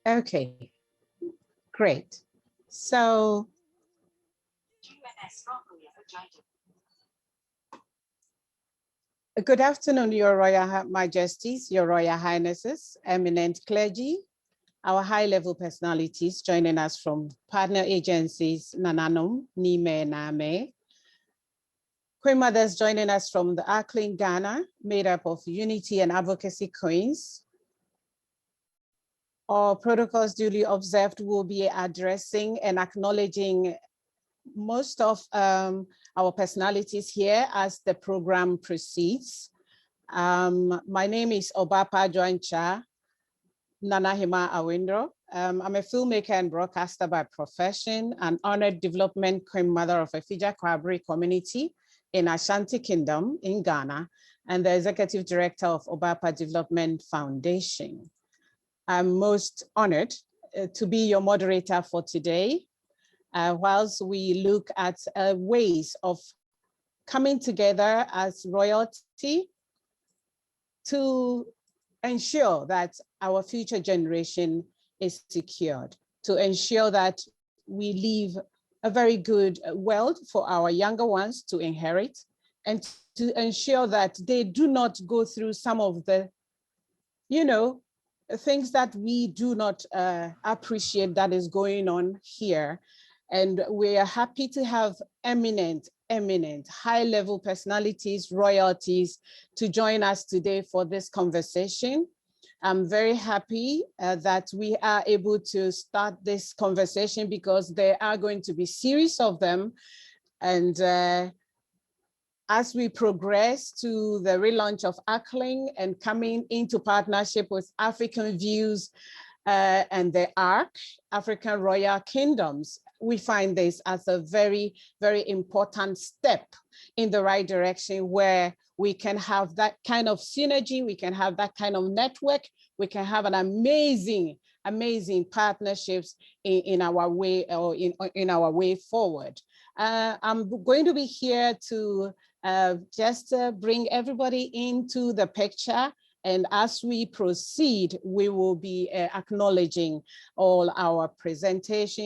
Okay, great. So, good afternoon, Your Royal Majesties, Your Royal Highnesses, eminent clergy, our high-level personalities joining us from partner agencies, Nananum, Nime, Name, Queen Mothers joining us from the AQWCLN Ghana, made up of Unity and Advocacy Queens. Our protocols duly observed will be addressing and acknowledging most of our personalities here as the program proceeds. My name is Obapa Joancha Nanahima Awindro. I'm a filmmaker and broadcaster by profession, an honored development queen mother of a Fija Kwabri community in Ashanti Kingdom in Ghana, and the executive director of Obapa Development Foundation. I'm most honored to be your moderator for today, whilst we look at ways of coming together as royalty to ensure that our future generation is secured, to ensure that we leave a very good world for our younger ones to inherit, and to ensure that they do not go through some of the, things that we do not appreciate that is going on here. And we are happy to have eminent, high-level personalities, royalties to join us today for this conversation. I'm very happy that we are able to start this conversation because there are going to be series of them. And as we progress to the relaunch of AQWCLN and coming into partnership with African Views and the ARC, African Royal Kingdoms, we find this as a very, very important step in the right direction where we can have that kind of synergy, we can have that kind of network, we can have an amazing partnerships in our way or in our way forward. I'm going to be here to just bring everybody into the picture. And as we proceed, we will be acknowledging all our presenters,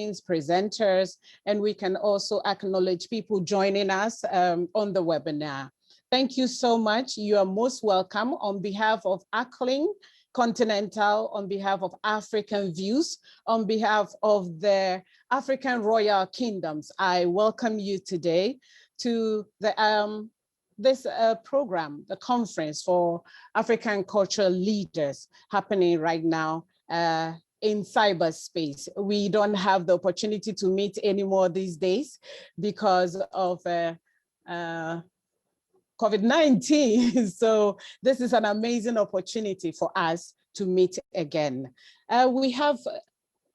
and we can also acknowledge people joining us on the webinar. Thank you so much. You are most welcome on behalf of AQWCLN Continental, on behalf of African Views, on behalf of the African Royal Kingdoms. I welcome you today to the this program, the conference for African cultural leaders happening right now in cyberspace. We don't have the opportunity to meet anymore these days because of COVID-19. So this is an amazing opportunity for us to meet again. We have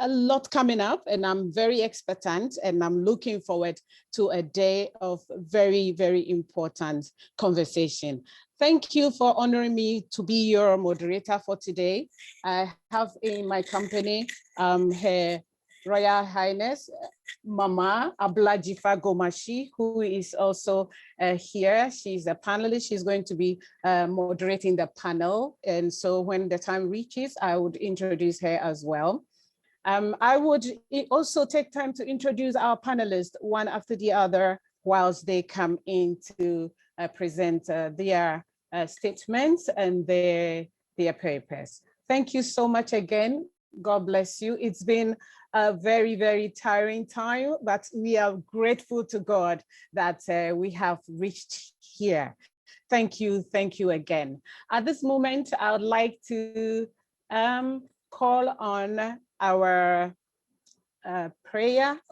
a lot coming up, and I'm very expectant, and I'm looking forward to a day of very, very important conversation. Thank you for honoring me to be your moderator for today. I have in my company Her Royal Highness Mama Ablajifa Gomashi, who is also here. She's a panelist. She's going to be moderating the panel. And so when the time reaches, I would introduce her as well. I would also take time to introduce our panelists one after the other whilst they come in to present their statements and their papers. Thank you so much again. God bless you. It's been a very, very tiring time, but we are grateful to God that we have reached here. Thank you again. At this moment, I would like to call on our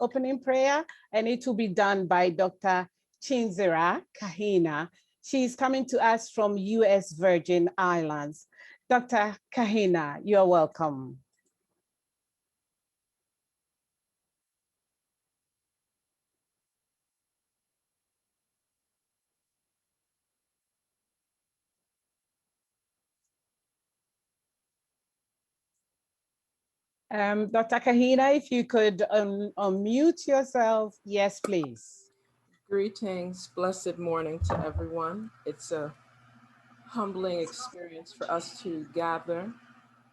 opening prayer, and it will be done by Dr. Davis-Kahina. She's coming to us from US Virgin Islands. Dr. Kahina, you're welcome. Dr. Kahina, if you could unmute yourself. Yes, please. Greetings, blessed morning to everyone. It's a humbling experience for us to gather,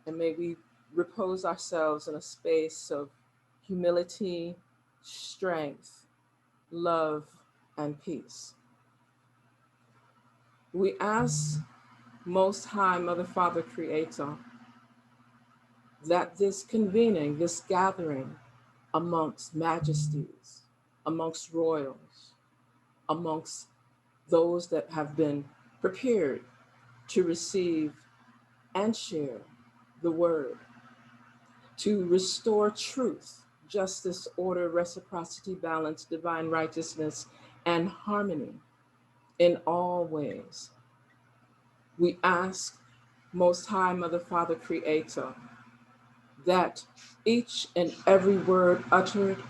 and may we repose ourselves in a space of humility, strength, love, and peace. We ask Most High Mother, Father, Creator, that this convening, this gathering amongst majesties, amongst royals, amongst those that have been prepared to receive and share the word, to restore truth, justice, order, reciprocity, balance, divine righteousness, and harmony in all ways. We ask Most High Mother, Father, Creator, that each and every word uttered,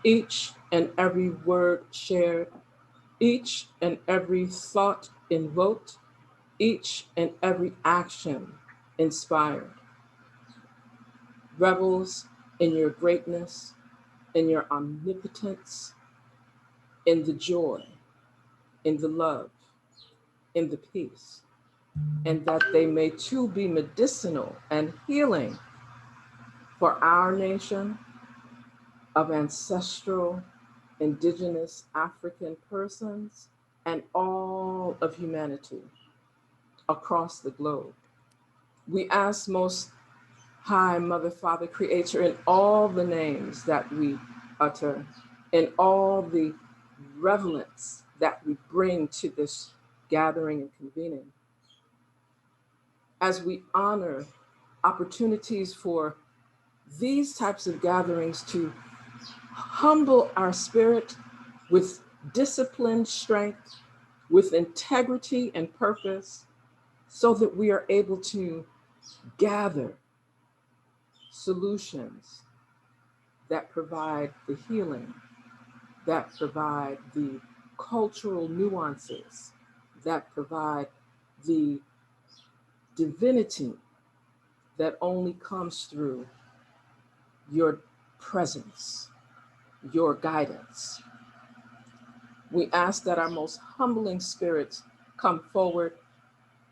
each and every word shared, each and every thought invoked, each and every action inspired, revels in your greatness, in your omnipotence, in the joy, in the love, in the peace, and that they may too be medicinal and healing for our nation of ancestral, indigenous African persons and all of humanity across the globe. We ask Most High Mother, Father, Creator, in all the names that we utter, in all the reverence that we bring to this gathering and convening, as we honor opportunities for these types of gatherings to humble our spirit with disciplined strength, with integrity and purpose, so that we are able to gather solutions that provide the healing, that provide the cultural nuances, that provide the divinity that only comes through your presence, your guidance. We ask that our most humbling spirits come forward,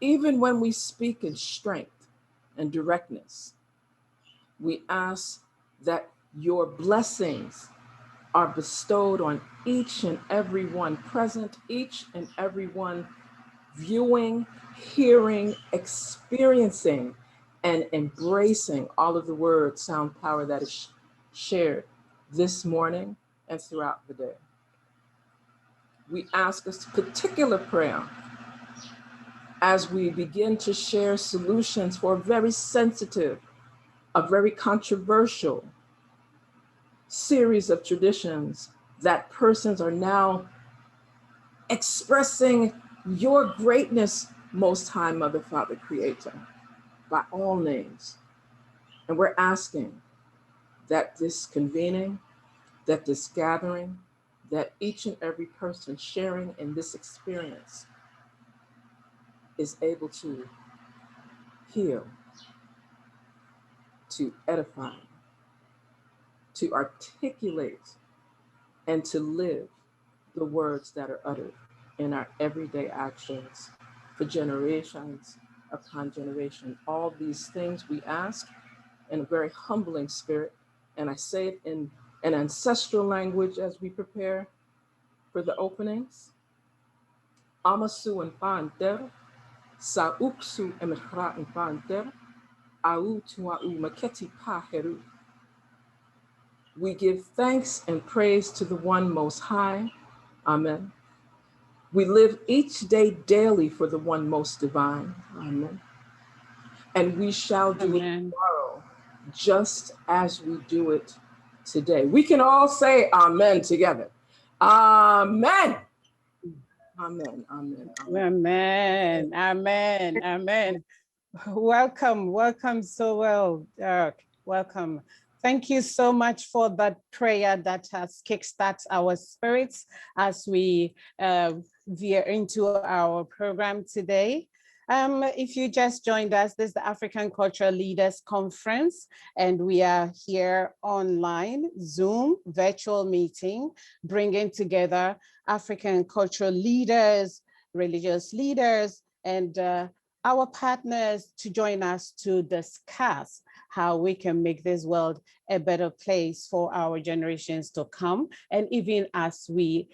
even when we speak in strength and directness. We ask that your blessings are bestowed on each and every one present, each and every one viewing, hearing, experiencing, and embracing all of the word, sound, power that is shared this morning and throughout the day. We ask a particular prayer as we begin to share solutions for a very sensitive, a very controversial series of traditions that persons are now expressing your greatness, Most High Mother, Father, Creator, by all names. And we're asking that this convening, that this gathering, that each and every person sharing in this experience is able to heal, to edify, to articulate, and to live the words that are uttered in our everyday actions for generations upon generation. All these things we ask in a very humbling spirit, and I say it in an ancestral language as we prepare for the openings. Amasu and Panter, Sauksu Emekra and Panter, Au Tuau Maketi Paheru. We give thanks and praise to the one Most High. Amen. We live each day daily for the one most divine. Amen. And we shall do it tomorrow, just as we do it today. We can all say amen together. Amen. Amen. Amen. Amen. Amen. Amen. Welcome, welcome so well, Derek. Welcome. Thank you so much for that prayer that has kickstarted our spirits as we veer into our program today. If you just joined us, this is the African Cultural Leaders Conference, and we are here online, Zoom, virtual meeting, bringing together African cultural leaders, religious leaders, and our partners to join us to discuss how we can make this world a better place for our generations to come. And even as we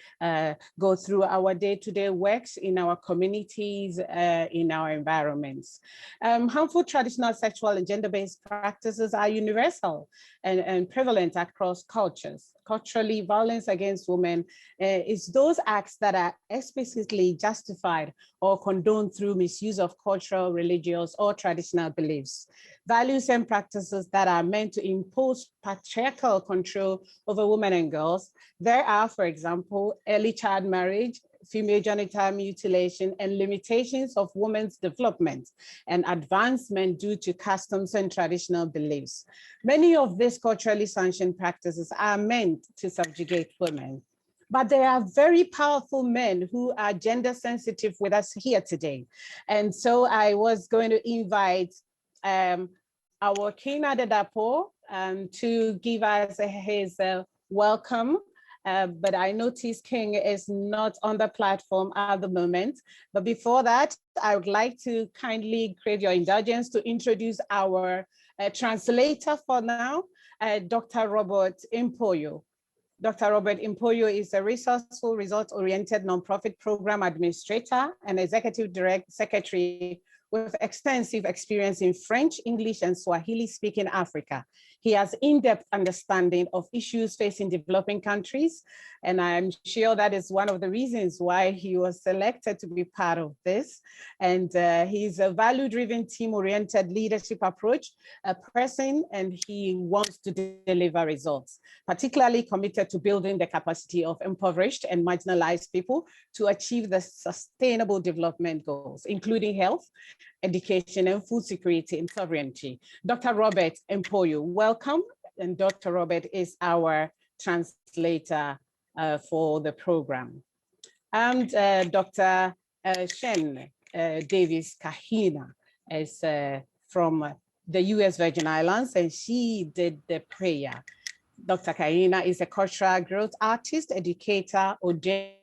go through our day-to-day works in our communities, in our environments. Harmful traditional sexual and gender-based practices are universal and prevalent across cultures. Culturally, violence against women is those acts that are explicitly justified or condoned through misuse of cultural, religious, or traditional beliefs. Values and practices that are meant to impose patriarchal control over women and girls. There are, for example, early child marriage, female genital mutilation, and limitations of women's development and advancement due to customs and traditional beliefs. Many of these culturally sanctioned practices are meant to subjugate women. But there are very powerful men who are gender sensitive with us here today. And so I was going to invite our King Adedapo to give us his welcome. But I notice King is not on the platform at the moment. But before that, I would like to kindly crave your indulgence to introduce our translator for now, Dr. Robert Impoyo. Dr. Robert Impoyo is a resourceful, result-oriented nonprofit program administrator and executive secretary with extensive experience in French, English, and Swahili-speaking Africa. He has in-depth understanding of issues facing developing countries, and I'm sure that is one of the reasons why he was selected to be part of this. And he's a value-driven, team-oriented leadership approach person, and he wants to deliver results, particularly committed to building the capacity of impoverished and marginalized people to achieve the sustainable development goals, including health, education, and food security and sovereignty. Dr. Robert Impoyo, welcome. And Dr. Robert is our translator for the program. And Dr. Shen Davis-Kahina is from the US Virgin Islands, and she did the prayer. Dr. Kahina is a cultural growth artist, educator, ordained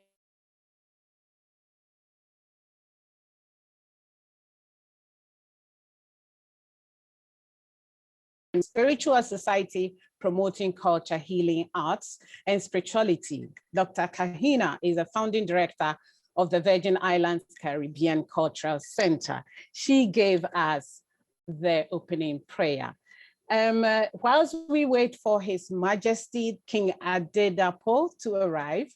spiritual society promoting culture, healing, arts, and spirituality. Dr. Kahina is a founding director of the Virgin Islands Caribbean Cultural Center. She gave us the opening prayer. Whilst we wait for His Majesty King Adedapo to arrive,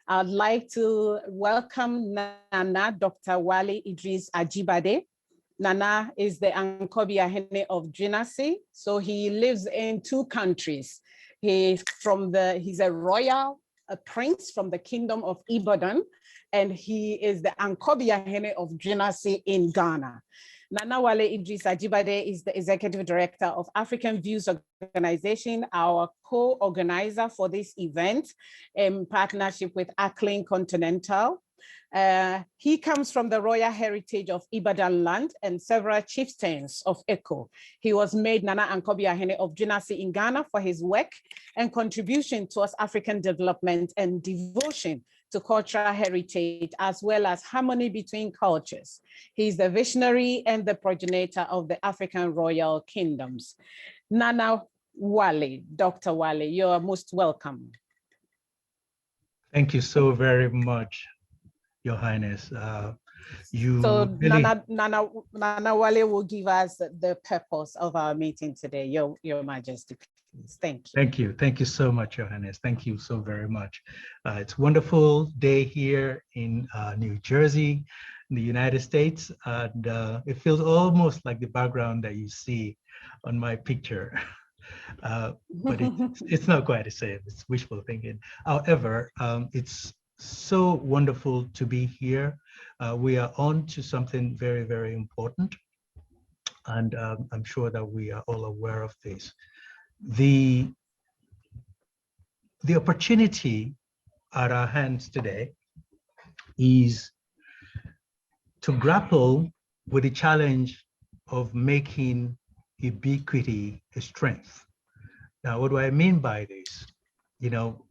I'd like to welcome Nana Dr. Wale Idris Ajibade. Nana is the Ankobia-Hene of Dynasty, so he lives in two countries. He's a royal prince from the kingdom of IBADAN, and he is the Ankobia-Hene of Dynasty in Ghana. Nana Wale Idris Ajibade is the executive director of African Views Organization, our co-organizer for this event in partnership with Acklin Continental. He comes from the royal heritage of Ibadan land and several chieftains of Eko. He was made Nana Ankobia-Hene of Dynasty in Ghana for his work and contribution towards African development and devotion to cultural heritage, as well as harmony between cultures. He's the visionary and the progenitor of the African royal kingdoms. Nana Wale, Dr. Wale, you're most welcome. Thank you so very much, Your Highness. So really... Nana Wale will give us the purpose of our meeting today, Your Majesty. Please. Thank you. Thank you. Thank you so much, Your Highness. Thank you so very much. It's a wonderful day here in New Jersey, in the United States. And it feels almost like the background that you see on my picture. But it's not quite the same. It's wishful thinking. However, it's so wonderful to be here. We are on to something very, very important. And I'm sure that we are all aware of this. The opportunity at our hands today is to grapple with the challenge of making ubiquity a strength. Now, what do I mean by this? You know,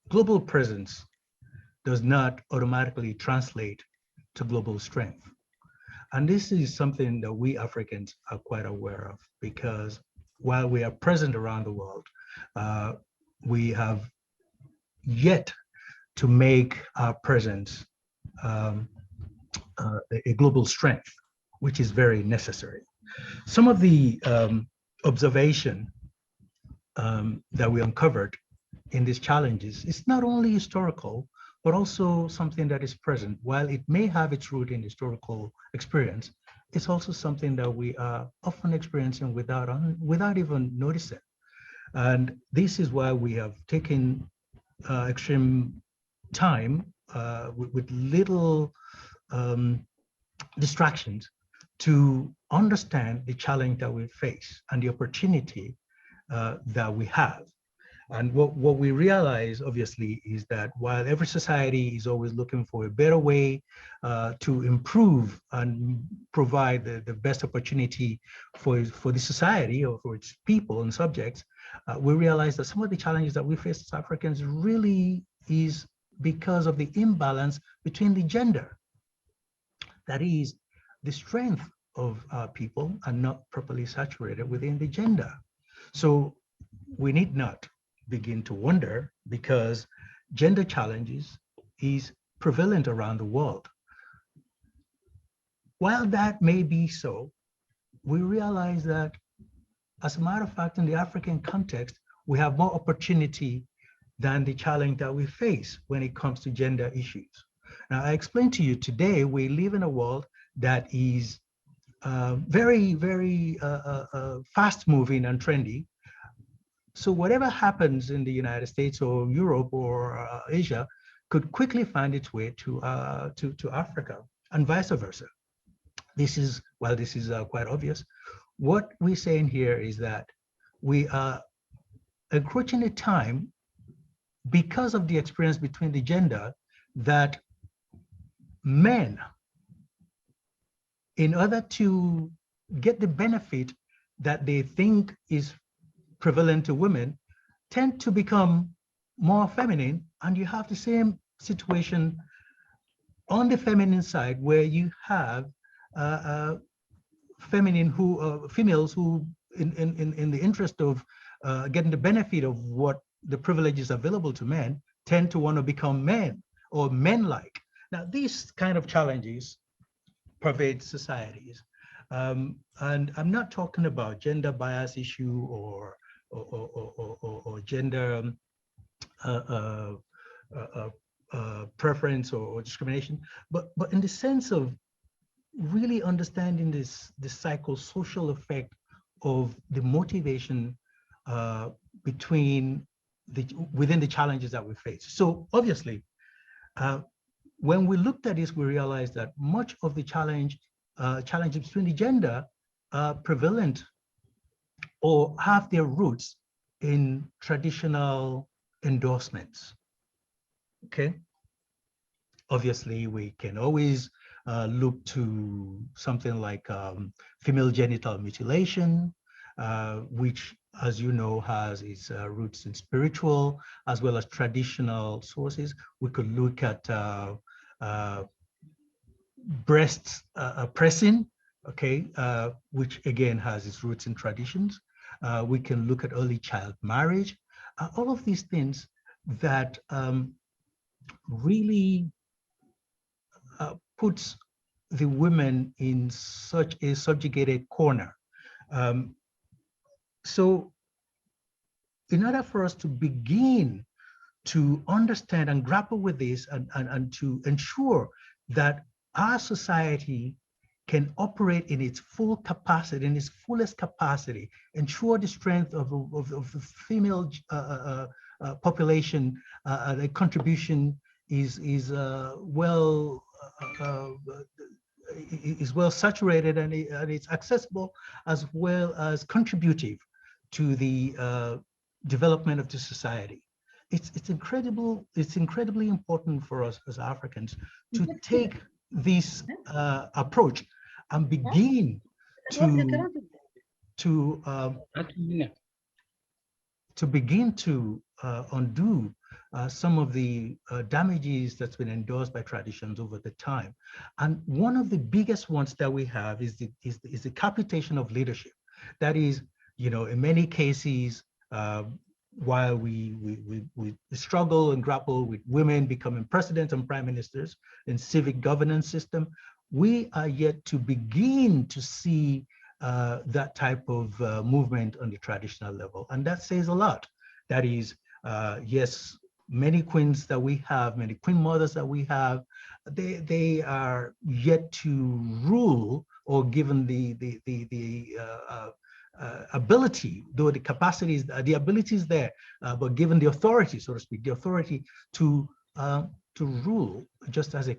global presence does not automatically translate to global strength. And this is something that we Africans are quite aware of, because while we are present around the world, we have yet to make our presence a global strength, which is very necessary. Some of the observation that we uncovered in these challenges is not only historical, but also something that is present. While it may have its root in historical experience, it's also something that we are often experiencing without even noticing. And this is why we have taken extreme time with little distractions to understand the challenge that we face and the opportunity that we have. And what we realize, obviously, is that while every society is always looking for a better way to improve and provide the best opportunity for the society or for its people and subjects, we realize that some of the challenges that we face as Africans really is because of the imbalance between the gender. That is, the strength of our people are not properly saturated within the gender. So we need not begin to wonder, because gender challenges is prevalent around the world. While that may be so, we realize that, as a matter of fact, in the African context, we have more opportunity than the challenge that we face when it comes to gender issues. Now, I explained to you today, we live in a world that is very, very fast moving and trendy. So whatever happens in the United States or Europe or Asia could quickly find its way to Africa, and vice versa. This is, while this is quite obvious, what we're saying here is that we are encroaching a time because of the experience between the gender, that men, in order to get the benefit that they think is prevalent to women, tend to become more feminine, and you have the same situation on the feminine side, where you have females who, in the interest of getting the benefit of what the privileges available to men, tend to want to become men or men-like. Now, these kind of challenges pervade societies, and I'm not talking about gender bias issue or gender preference or discrimination, but in the sense of really understanding the psychosocial effect of the motivation within the challenges that we face. So obviously, when we looked at this, we realized that much of the challenges between the gender are prevalent or have their roots in traditional endorsements. Okay. Obviously, we can always look to something like female genital mutilation, which, as you know, has its roots in spiritual as well as traditional sources. We could look at breast pressing, okay, which again has its roots in traditions. We can look at early child marriage, all of these things that really puts the women in such a subjugated corner. So in order for us to begin to understand and grapple with this and to ensure that our society can operate in its full capacity, in its fullest capacity, ensure the strength of the female population, the contribution is well is well saturated, and it's accessible, as well as contributive to the development of the society. It's incredibly important for us as Africans to take this approach and begin to begin to undo some of the damages that's been endorsed by traditions over the time. And one of the biggest ones that we have is the capitation of leadership. That is, in many cases, while we struggle and grapple with women becoming presidents and prime ministers in civic governance system, we are yet to begin to see that type of movement on the traditional level. And that says a lot. That is, yes, many queens that we have, many queen mothers that we have, they are yet to rule, or given the ability, though the capacities, the abilities there, but given the authority, so to speak, the authority to rule just as a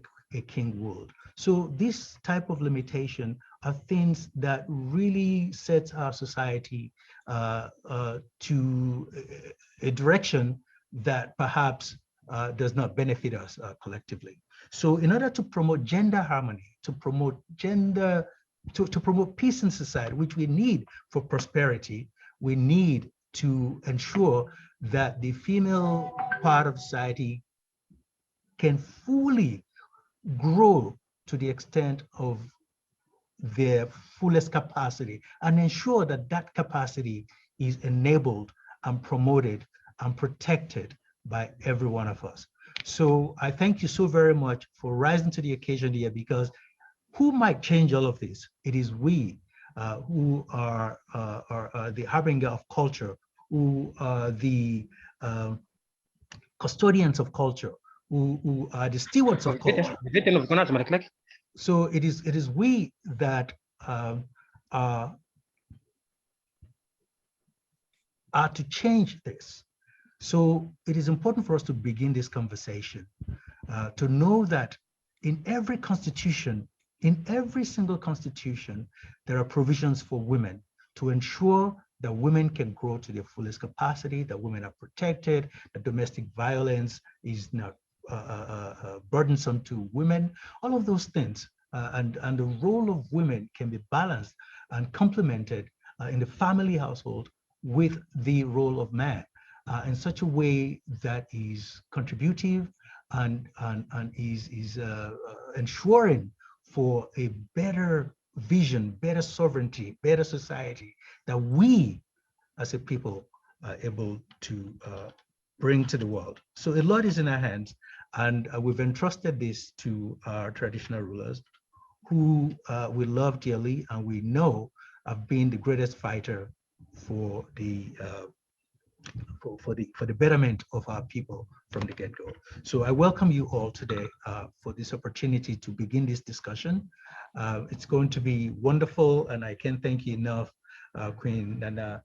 king would. So this type of limitation are things that really sets our society to a direction that perhaps does not benefit us collectively. So in order to promote gender harmony, to promote to promote peace in society, which we need for prosperity, we need to ensure that the female part of society can fully grow to the extent of their fullest capacity, and ensure that that capacity is enabled and promoted and protected by every one of us. So I thank you so very much for rising to the occasion here, because who might change all of this? It is we who are the harbinger of culture, who are the custodians of culture, who are the stewards of culture. So it is we that are to change this. So it is important for us to begin this conversation, to know that in every constitution, in every single constitution, there are provisions for women to ensure that women can grow to their fullest capacity, that women are protected, that domestic violence is not burdensome to women, all of those things. And the role of women can be balanced and complemented in the family household with the role of man in such a way that is contributive and is ensuring for a better vision, better sovereignty, better society that we as a people are able to bring to the world. So a lot is in our hands, and we've entrusted this to our traditional rulers, who we love dearly and we know have been the greatest fighter for the betterment of our people from the get-go. So I welcome you all today for this opportunity to begin this discussion. It's going to be wonderful, and I can't thank you enough, Queen Nana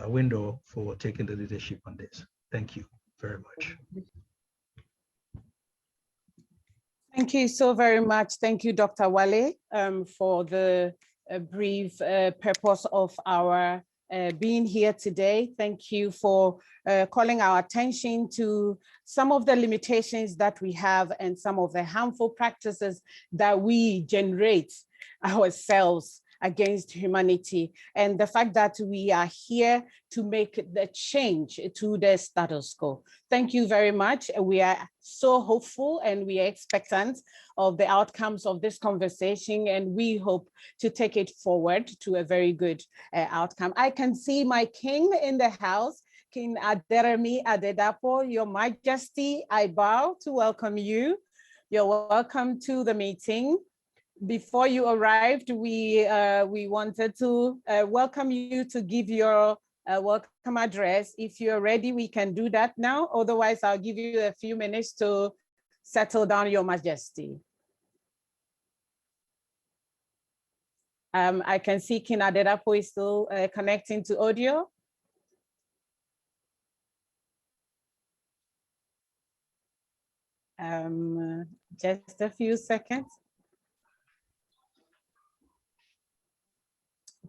Window, for taking the leadership on this. Thank you very much. Thank you so very much. Thank you, Dr. Wale, for the brief purpose of our being here today. Thank you for calling our attention to some of the limitations that we have and some of the harmful practices that we generate ourselves against humanity, and the fact that we are here to make the change to the status quo. Thank you very much. We are so hopeful and we are expectant of the outcomes of this conversation, and we hope to take it forward to a very good outcome. I can see my king in the house, King Aderemi Adedapo. Your Majesty, I bow to welcome you. You're welcome to the meeting. Before you arrived, we wanted to welcome you to give your welcome address. If you're ready, we can do that now. Otherwise, I'll give you a few minutes to settle down, Your Majesty. I can see King Adedapo is still connecting to audio. Just a few seconds.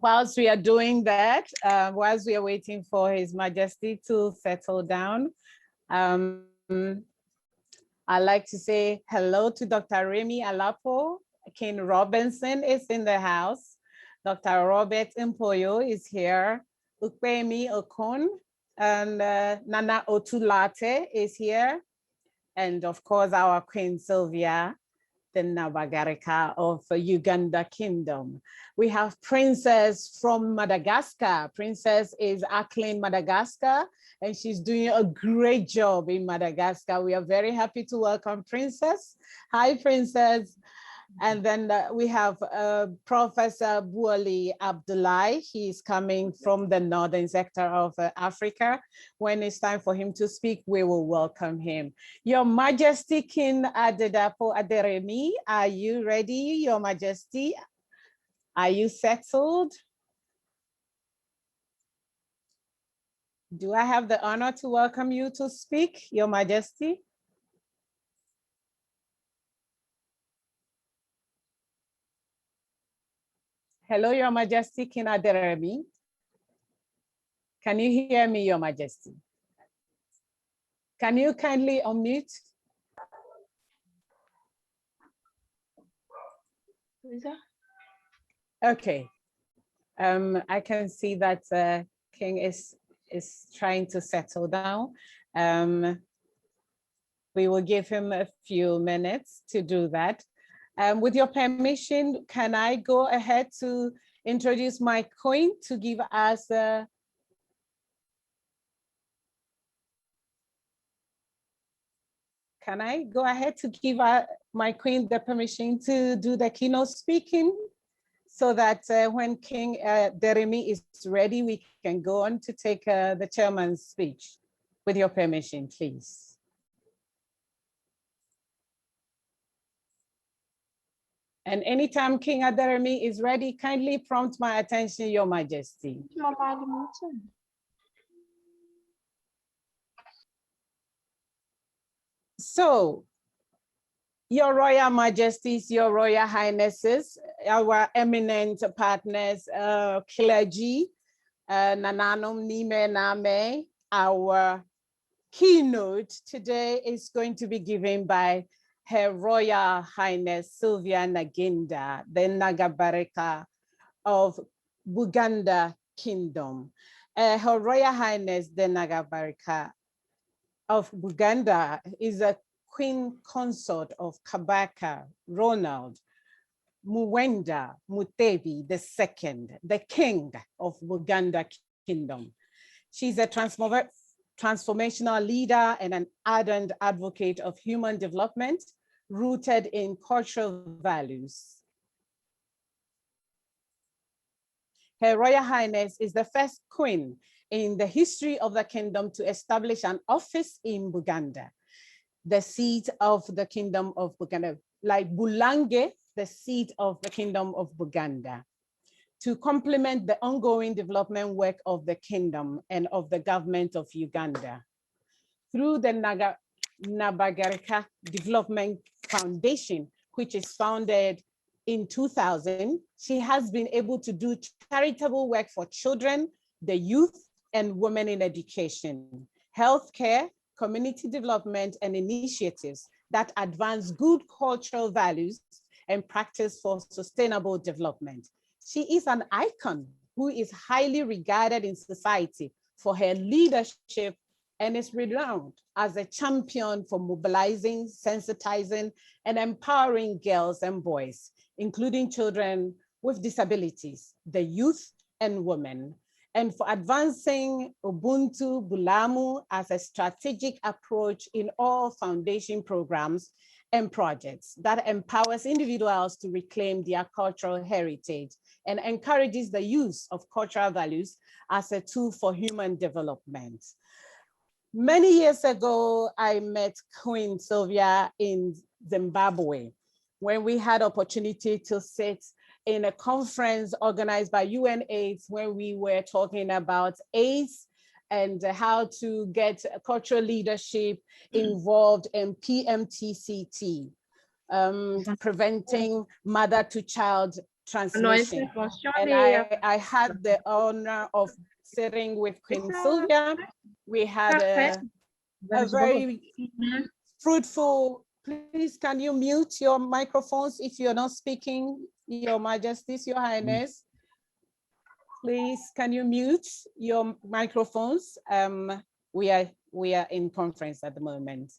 whilst we are doing that, whilst we are waiting for His Majesty to settle down, I'd like to say hello to Dr. Remy Alapo. King Robinson is in the house. Dr. Robert Impoyo is here. Ukpemi Okun and Nana Otulate is here. And of course, our Queen Sylvia, the Nabagarika of Uganda Kingdom. We have Princess from Madagascar. Princess is Ackling, Madagascar, and she's doing a great job in Madagascar. We are very happy to welcome Princess. Hi, Princess. And then we have Professor Buali Abdullahi. He's coming from the northern sector of Africa. When it's time for him to speak, we will welcome him. Your Majesty King Adedapo Aderemi, are you ready, Your Majesty? Are you settled? Do I have the honor to welcome you to speak, Your Majesty? Hello, Your Majesty, King Aderemi. Can you hear me, Your Majesty? Can you kindly unmute? Okay. I can see that King is trying to settle down. We will give him a few minutes to do that. With your permission, can I go ahead to introduce my queen to give us can I go ahead to give my queen the permission to do the keynote speaking so that when King Deremi is ready, we can go on to take the chairman's speech. With your permission, please. And anytime King Aderemi is ready, kindly prompt my attention, Your Majesty. So, Your Royal Majesties, Your Royal Highnesses, our eminent partners, clergy, Nananum Nime Name, our keynote today is going to be given by Her Royal Highness Sylvia Naginda, the Nagabarika of Buganda Kingdom. Her Royal Highness, the Nagabarika of Buganda, is a Queen Consort of Kabaka Ronald Muwenda Mutebi II, the King of Buganda Kingdom. She's a transformational leader and an ardent advocate of human development rooted in cultural values. Her Royal Highness is the first queen in the history of the kingdom to establish an office in Buganda, the seat of the Kingdom of Buganda, like Bulange, the seat of the Kingdom of Buganda, to complement the ongoing development work of the kingdom and of the government of Uganda. Through the Nabagarika Development Foundation, which is founded in 2000, she has been able to do charitable work for children, the youth, and women in education, healthcare, community development, and initiatives that advance good cultural values and practice for sustainable development. She is an icon who is highly regarded in society for her leadership and is renowned as a champion for mobilizing, sensitizing, and empowering girls and boys, including children with disabilities, the youth, and women, and for advancing Ubuntu Bulamu as a strategic approach in all foundation programs and projects that empowers individuals to reclaim their cultural heritage and encourages the use of cultural values as a tool for human development. Many years ago, I met Queen Sylvia in Zimbabwe when we had opportunity to sit in a conference organized by UNAIDS when we were talking about AIDS and how to get cultural leadership involved in PMTCT, preventing mother-to-child transmission. And I had the honor of sitting with Queen Sylvia. We had a very fruitful, please can you mute your microphones if you're not speaking, Your Majesties, Your Highness? Please, can you mute your microphones? We are in conference at the moment.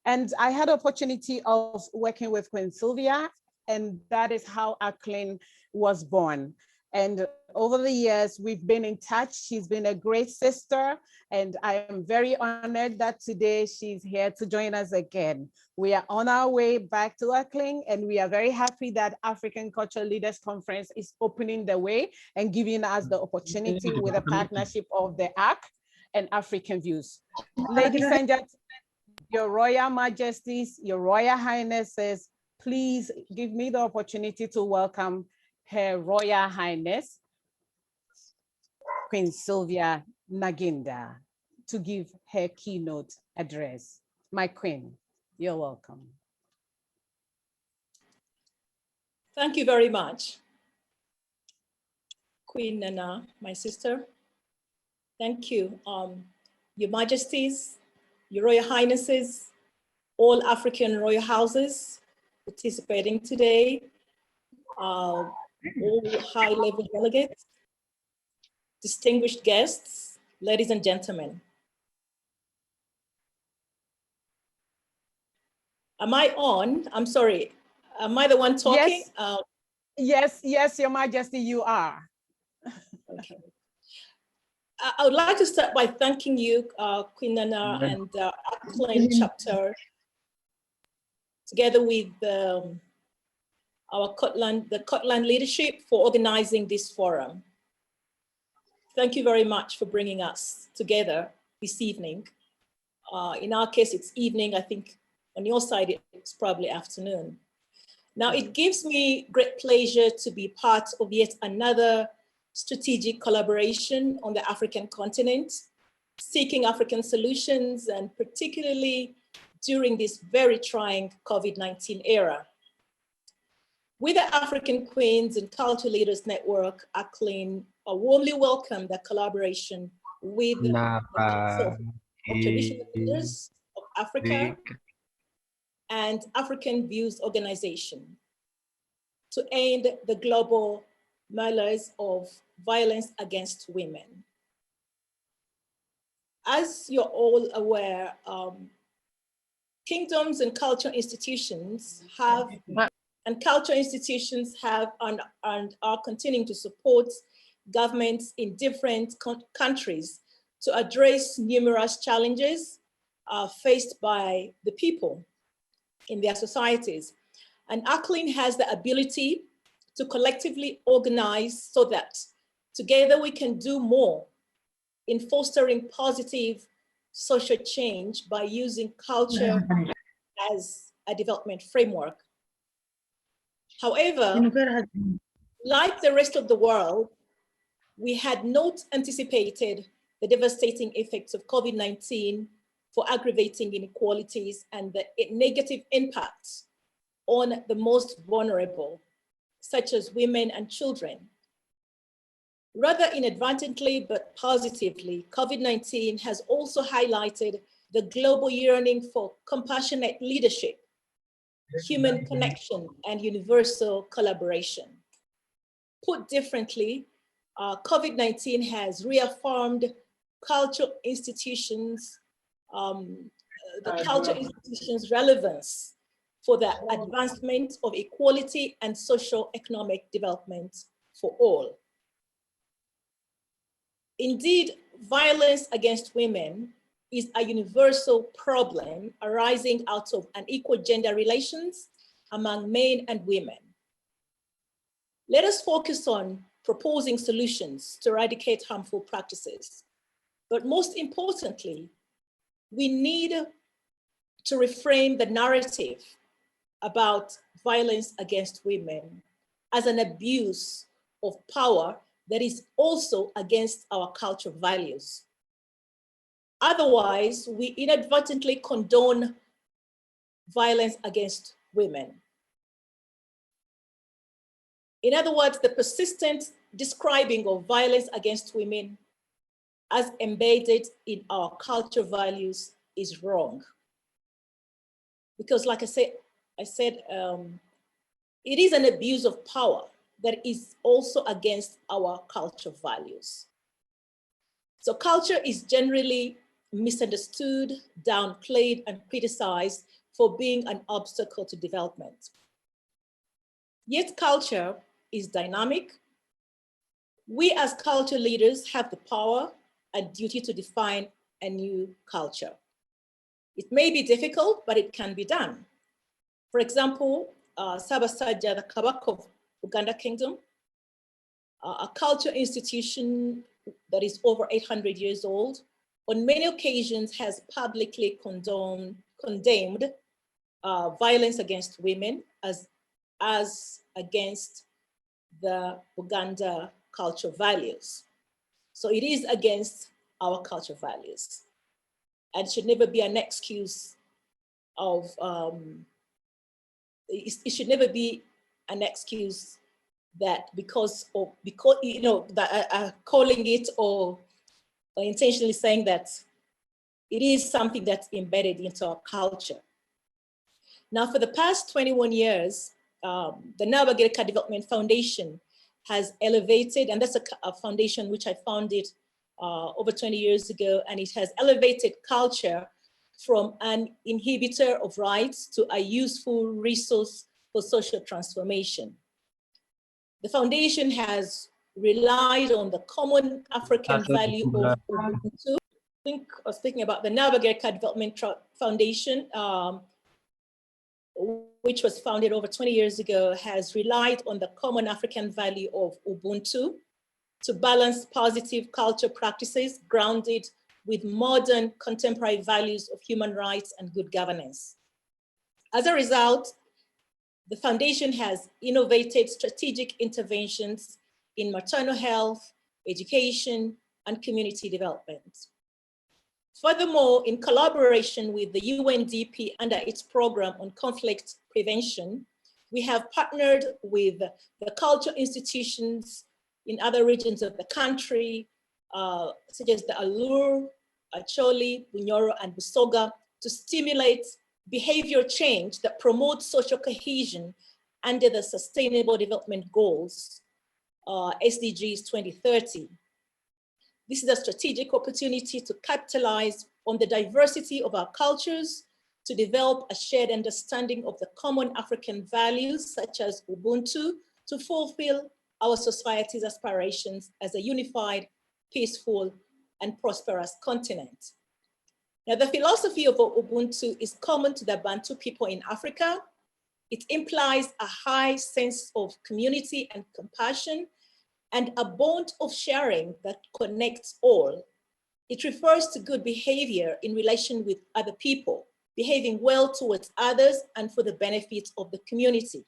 And I had opportunity of working with Queen Sylvia, and that is how AQWCLN was born. And over the years, we've been in touch. She's been a great sister, and I am very honored that today she's here to join us again. We are on our way back to AQWCLN, and we are very happy that African Cultural Leaders Conference is opening the way and giving us the opportunity with a partnership of the ARC and African Views. Ladies and gentlemen, Your Royal Majesties, Your Royal Highnesses, please give me the opportunity to welcome Her Royal Highness, Queen Sylvia Naginda, to give her keynote address. My Queen, you're welcome. Thank you very much, Queen Nana, my sister. Thank you, Your Majesties, Your Royal Highnesses, all African royal houses participating today, all high-level delegates, distinguished guests, ladies and gentlemen. Am I on? I'm sorry. Am I the one talking? Yes, yes, Your Majesty, you are. Okay. I would like to start by thanking you, Queen Nana and AQWCLN chapter, together with the Cotland leadership for organizing this forum. Thank you very much for bringing us together this evening. In our case, it's evening. I think on your side, it's probably afternoon. Now, it gives me great pleasure to be part of yet another strategic collaboration on the African continent, seeking African solutions, and particularly during this very trying COVID-19 era. With the African Queens and Culture Leaders Network, AQWCLN warmly welcome the collaboration with the Council of Traditional Leaders of Africa and African Views Organization to end the global menace of violence against women. As you're all aware, kingdoms and cultural institutions have and are continuing to support governments in different countries to address numerous challenges faced by the people in their societies. And AQWCLN has the ability to collectively organize so that together we can do more in fostering positive social change by using culture as a development framework. However, like the rest of the world, we had not anticipated the devastating effects of COVID-19 for aggravating inequalities and the negative impacts on the most vulnerable, such as women and children. Rather inadvertently, but positively, COVID-19 has also highlighted the global yearning for compassionate leadership, human connection, and universal collaboration. Put differently, COVID-19 has reaffirmed cultural institutions, the cultural institutions' relevance for the advancement of equality and socio-economic development for all. Indeed, violence against women is a universal problem arising out of unequal gender relations among men and women. Let us focus on proposing solutions to eradicate harmful practices. But most importantly, we need to reframe the narrative about violence against women as an abuse of power that is also against our cultural values. Otherwise, we inadvertently condone violence against women. In other words, the persistent describing of violence against women as embedded in our culture values is wrong. Because like I said, it is an abuse of power that is also against our culture values. So culture is generally misunderstood, downplayed, and criticized for being an obstacle to development. Yet culture is dynamic. We as culture leaders have the power and duty to define a new culture. It may be difficult, but it can be done. For example, Sabasajja, the Kabaka of Uganda Kingdom, a culture institution that is over 800 years old, on many occasions has publicly condemned violence against women as against the Buganda culture values. So it is against our culture values and should never be an excuse of, it should never be an excuse that because you know, that calling it or intentionally saying that it is something that's embedded into our culture. Now, for the past 21 years, the Nabagirika Development Foundation has elevated, and that's a foundation which I founded over 20 years ago, and it has elevated culture from an inhibitor of rights to a useful resource for social transformation. The foundation has relied on the common African value of Ubuntu. I think I was speaking about the Nabagirika Development Foundation, which was founded over 20 years ago, has relied on the common African value of Ubuntu to balance positive culture practices grounded with modern contemporary values of human rights and good governance. As a result, the foundation has innovated strategic interventions in maternal health, education, and community development. Furthermore, in collaboration with the UNDP under its program on conflict prevention, we have partnered with the culture institutions in other regions of the country, such as the Alur, Acholi, Bunyoro, and Busoga, to stimulate behavior change that promotes social cohesion under the Sustainable Development Goals, SDGs 2030. This is a strategic opportunity to capitalize on the diversity of our cultures, to develop a shared understanding of the common African values, such as Ubuntu, to fulfill our society's aspirations as a unified, peaceful, and prosperous continent. Now, the philosophy of Ubuntu is common to the Bantu people in Africa. It implies a high sense of community and compassion, and a bond of sharing that connects all. It refers to good behavior in relation with other people, behaving well towards others and for the benefit of the community.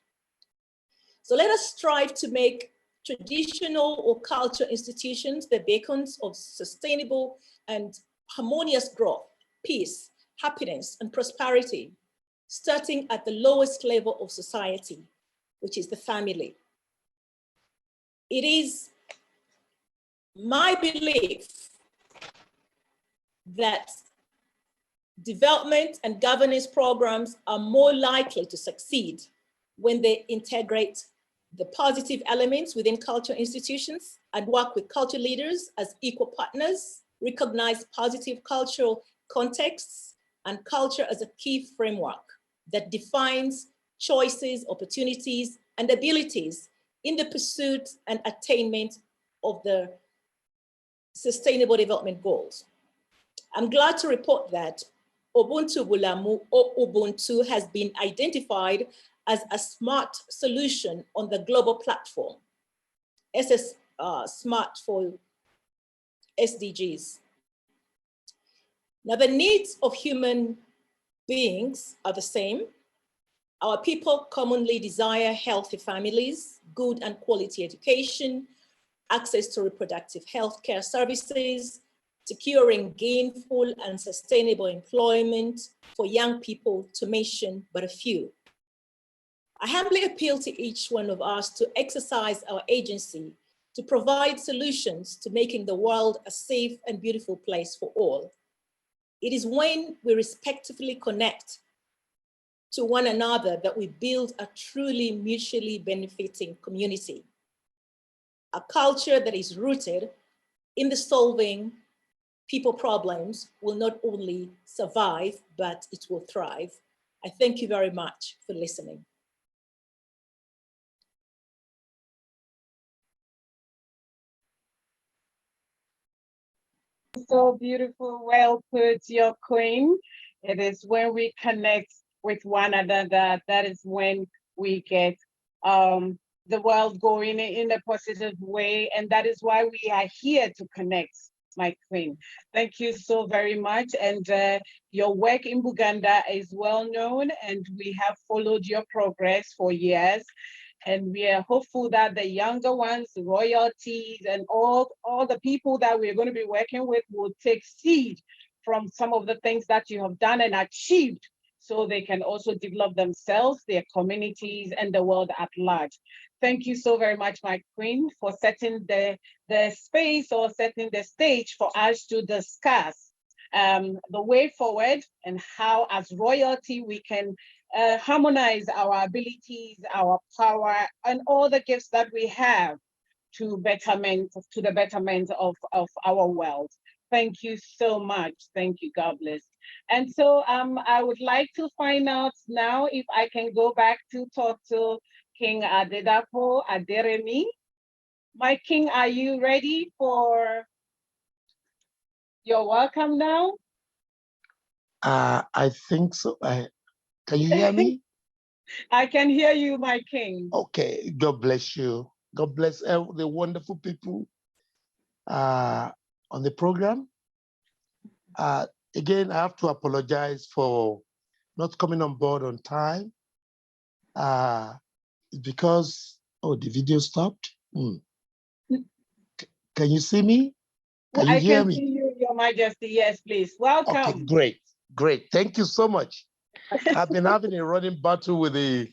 So let us strive to make traditional or cultural institutions the beacons of sustainable and harmonious growth, peace, happiness, and prosperity, starting at the lowest level of society, which is the family. It is my belief that development and governance programs are more likely to succeed when they integrate the positive elements within cultural institutions and work with culture leaders as equal partners, recognize positive cultural contexts and culture as a key framework that defines choices, opportunities, and abilities in the pursuit and attainment of the Sustainable Development Goals. I'm glad to report that Ubuntu Bulamu, or Ubuntu, has been identified as a smart solution on the global platform, Smart for SDGs. Now, the needs of human beings are the same. Our people commonly desire healthy families, good and quality education, access to reproductive health care services, securing gainful and sustainable employment for young people, to mention but a few. I humbly appeal to each one of us to exercise our agency to provide solutions to making the world a safe and beautiful place for all. It is when we respectfully connect to one another that we build a truly mutually benefiting community. A culture that is rooted in the solving people problems will not only survive, but it will thrive. I thank you very much for listening. So beautiful, well put, your queen. It is when we connect with one another, that is when we get the world going in a positive way. And that is why we are here to connect, my queen. Thank you so very much. And your work in Buganda is well known, and we have followed your progress for years. And we are hopeful that the younger ones, royalties, and all the people that we're going to be working with will take seed from some of the things that you have done and achieved, so they can also develop themselves, their communities, and the world at large. Thank you so very much, my queen, for setting the space or setting the stage for us to discuss the way forward and how, as royalty, we can harmonize our abilities, our power, and all the gifts that we have to the betterment of our world. Thank you so much. Thank you. God bless. And so I would like to find out now if I can go back to talk to King Adedapo Aderemi. My king, are you ready for your welcome now? I think so. Can you hear me? I can hear you, my king. Okay, God bless you. God bless the wonderful people on the program. Again, I have to apologize for not coming on board on time. Because, oh, the video stopped. Can you see me? Can you hear me? I can see you, Your Majesty. Yes, please. Welcome. Okay, great, great. Thank you so much. I've been having a running battle with the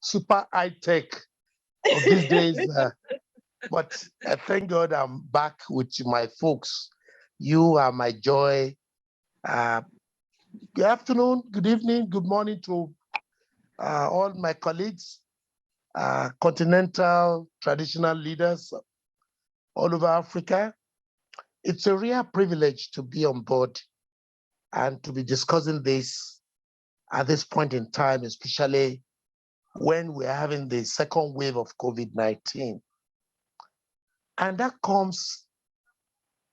super high tech of these days, but thank God I'm back with my folks. You are my joy. Good afternoon, good evening, good morning to all my colleagues, continental traditional leaders all over Africa. It's a real privilege to be on board and to be discussing this at this point in time, especially when we're having the second wave of COVID-19. And that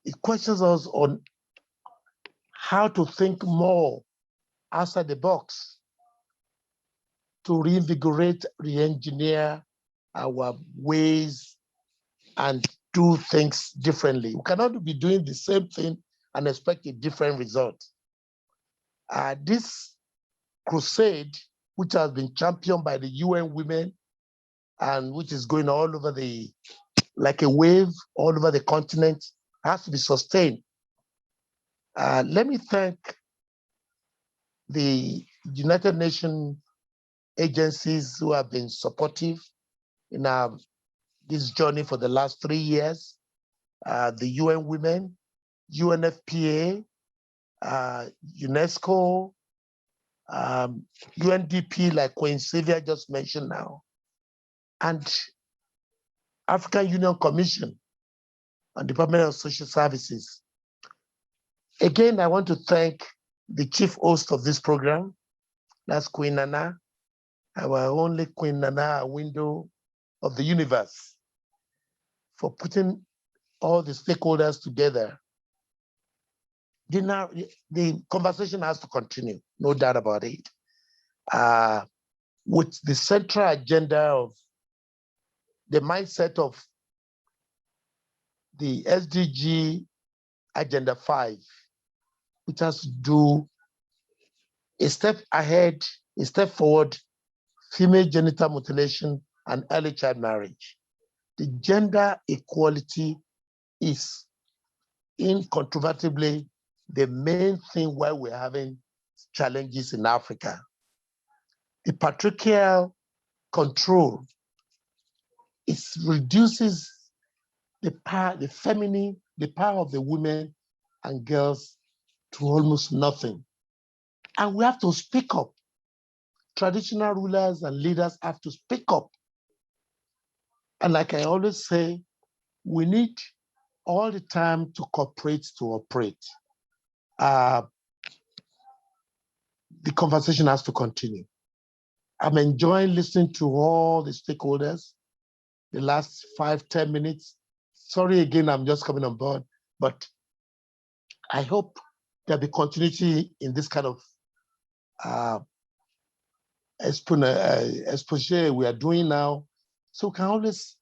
it questions us on how to think more outside the box to reinvigorate, re-engineer our ways and do things differently. We cannot be doing the same thing and expect a different result. This crusade, which has been championed by the UN Women and which is going all over like a wave all over the continent, has to be sustained. Let me thank the United Nations agencies who have been supportive in this journey for the last 3 years. The UN Women, UNFPA, UNESCO, UNDP, like Queen Sylvia just mentioned now, and African Union Commission and Department of Social Services. Again, I want to thank the chief host of this program, that's Queen Nana, our only Queen Nana, window of the universe, for putting all the stakeholders together. The conversation has to continue, no doubt about it, with the central agenda of the mindset of the SDG Agenda 5, which has to do a step ahead, a step forward, female genital mutilation and early child marriage. The gender equality is incontrovertibly the main thing why we're having challenges in Africa. the patriarchal control, it reduces the power, the feminine, the power of the women and girls to almost nothing. And we have to speak up. Traditional rulers and leaders have to speak up. And like I always say, we need all the time to cooperate to operate. The conversation has to continue. I'm enjoying listening to all the stakeholders the last 5-10 minutes. Sorry again, I'm just coming on board, but I hope there'll be continuity in this kind of exposure we are doing now, so we can always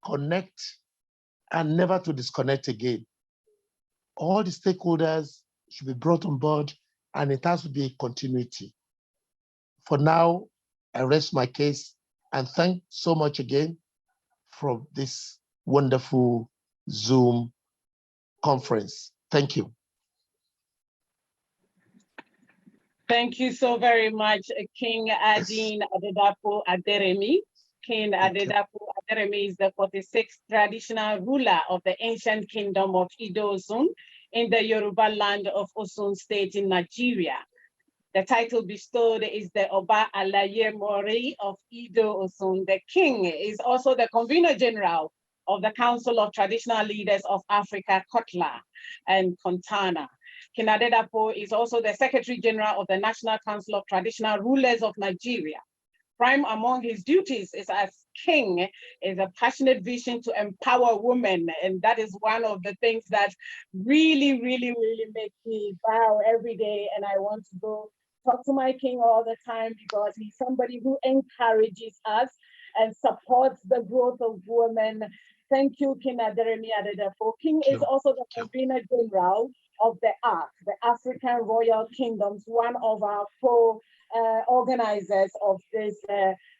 connect and never to disconnect again. All the stakeholders should be brought on board, and it has to be continuity. For now, I rest my case and thank so much again for this wonderful Zoom conference. Thank you. Thank you so very much, King Adin Adedapo Aderemi. King Adedapo Aderemi is the 46th traditional ruler of the ancient kingdom of Ido-Osun in the Yoruba land of Osun State in Nigeria. The title bestowed is the Oba Alaye Mori of Ido-Osun. The king is also the convener general of the Council of Traditional Leaders of Africa, Kotla and Kontana. King Adedapo is also the Secretary General of the National Council of Traditional Rulers of Nigeria. Prime among his duties is as king is a passionate vision to empower women. And that is one of the things that really, really, really makes me bow every day. And I want to go talk to my king all the time because he's somebody who encourages us and supports the growth of women. Thank you, King Aderemi Adedapo. King is also the convener general of the ARC, the African Royal Kingdoms, one of our co-organizers of this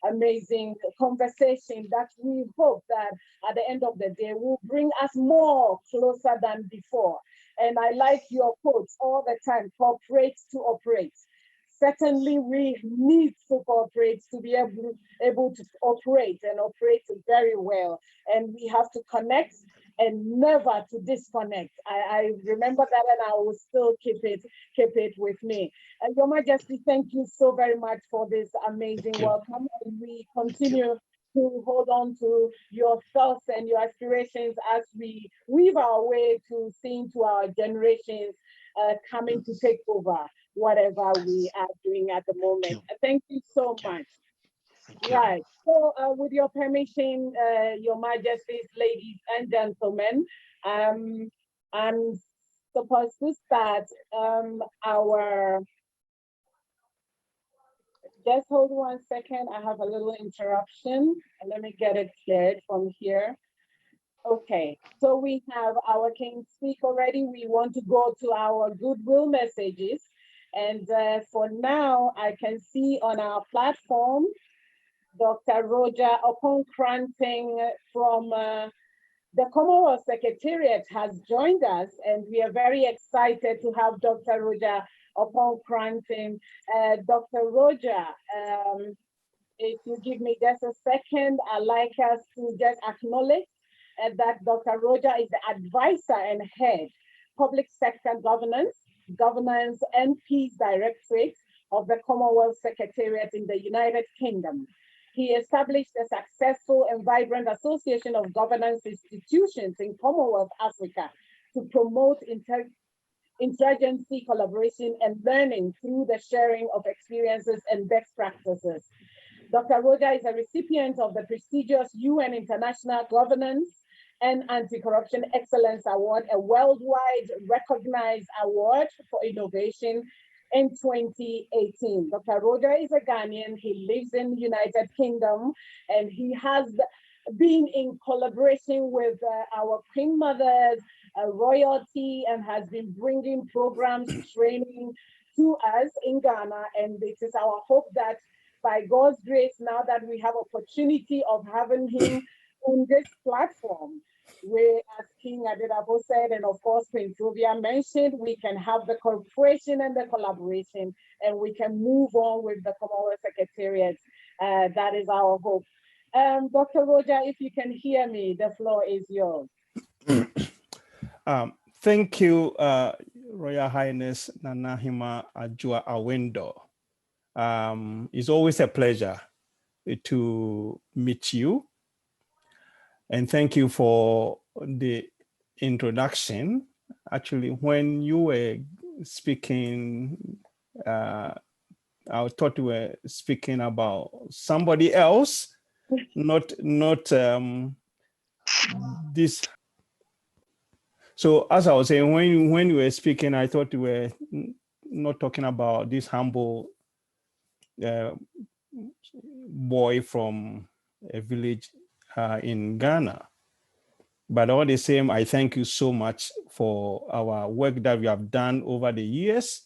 amazing conversation that we hope that at the end of the day will bring us more closer than before. And I like your quotes all the time, cooperate to operate. Certainly we need to cooperate to be able to operate and operate very well. And we have to connect and never to disconnect. I remember that and I will still keep it with me. And Your Majesty, thank you so very much for this amazing welcome. And we continue to hold on to your thoughts and your aspirations as we weave our way to seeing to our generations coming to take over whatever we are doing at the moment. Thank you so much. Right, so with your permission, Your Majesties, ladies and gentlemen, I'm supposed to start just hold 1 second, I have a little interruption. Let me get it cleared from here. Okay, so we have our king speak already. We want to go to our goodwill messages. And for now, I can see on our platform, Dr. Roger Okonkranting from the Commonwealth Secretariat has joined us, and we are very excited to have Dr. Roger Okonkranting. Dr. Roger, if you give me just a second, I'd like us to just acknowledge that Dr. Roger is the advisor and head, public sector governance and peace directorate of the Commonwealth Secretariat in the United Kingdom. He established a successful and vibrant association of governance institutions in Commonwealth Africa to promote interagency collaboration and learning through the sharing of experiences and best practices. Dr. Roger is a recipient of the prestigious UN International Governance and Anti-Corruption Excellence Award, a worldwide recognized award for innovation in 2018. Dr. Roger is a Ghanaian. He lives in the United Kingdom, and he has been in collaboration with our Queen Mothers, royalty, and has been bringing programs, training to us in Ghana. And it is our hope that by God's grace, now that we have opportunity of having him on this platform, whereas he King Adelabo said, and of course, Prince Jovia mentioned, we can have the cooperation and the collaboration, and we can move on with the Commonwealth Secretariat. That is our hope. Dr. Roger, if you can hear me, the floor is yours. Thank you, Royal Highness Nana Hima Ajua Awendo. It's always a pleasure to meet you. And thank you for the introduction. Actually, when you were speaking, I thought you were speaking about somebody else, not this. So as I was saying, when you were speaking, I thought you were not talking about this humble boy from a village in Ghana. But all the same, I thank you so much for our work that we have done over the years.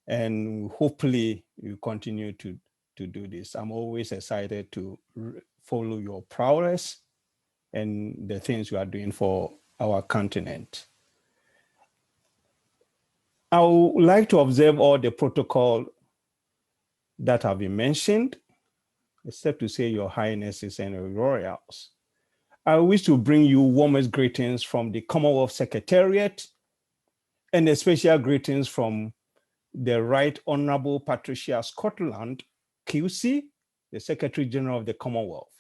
And hopefully you continue to do this. I'm always excited to follow your progress and the things you are doing for our continent. I would like to observe all the protocol that have been mentioned, except to say your highnesses and your royals. I wish to bring you warmest greetings from the Commonwealth Secretariat and a special greetings from the Right Honorable Patricia Scotland, QC, the Secretary General of the Commonwealth.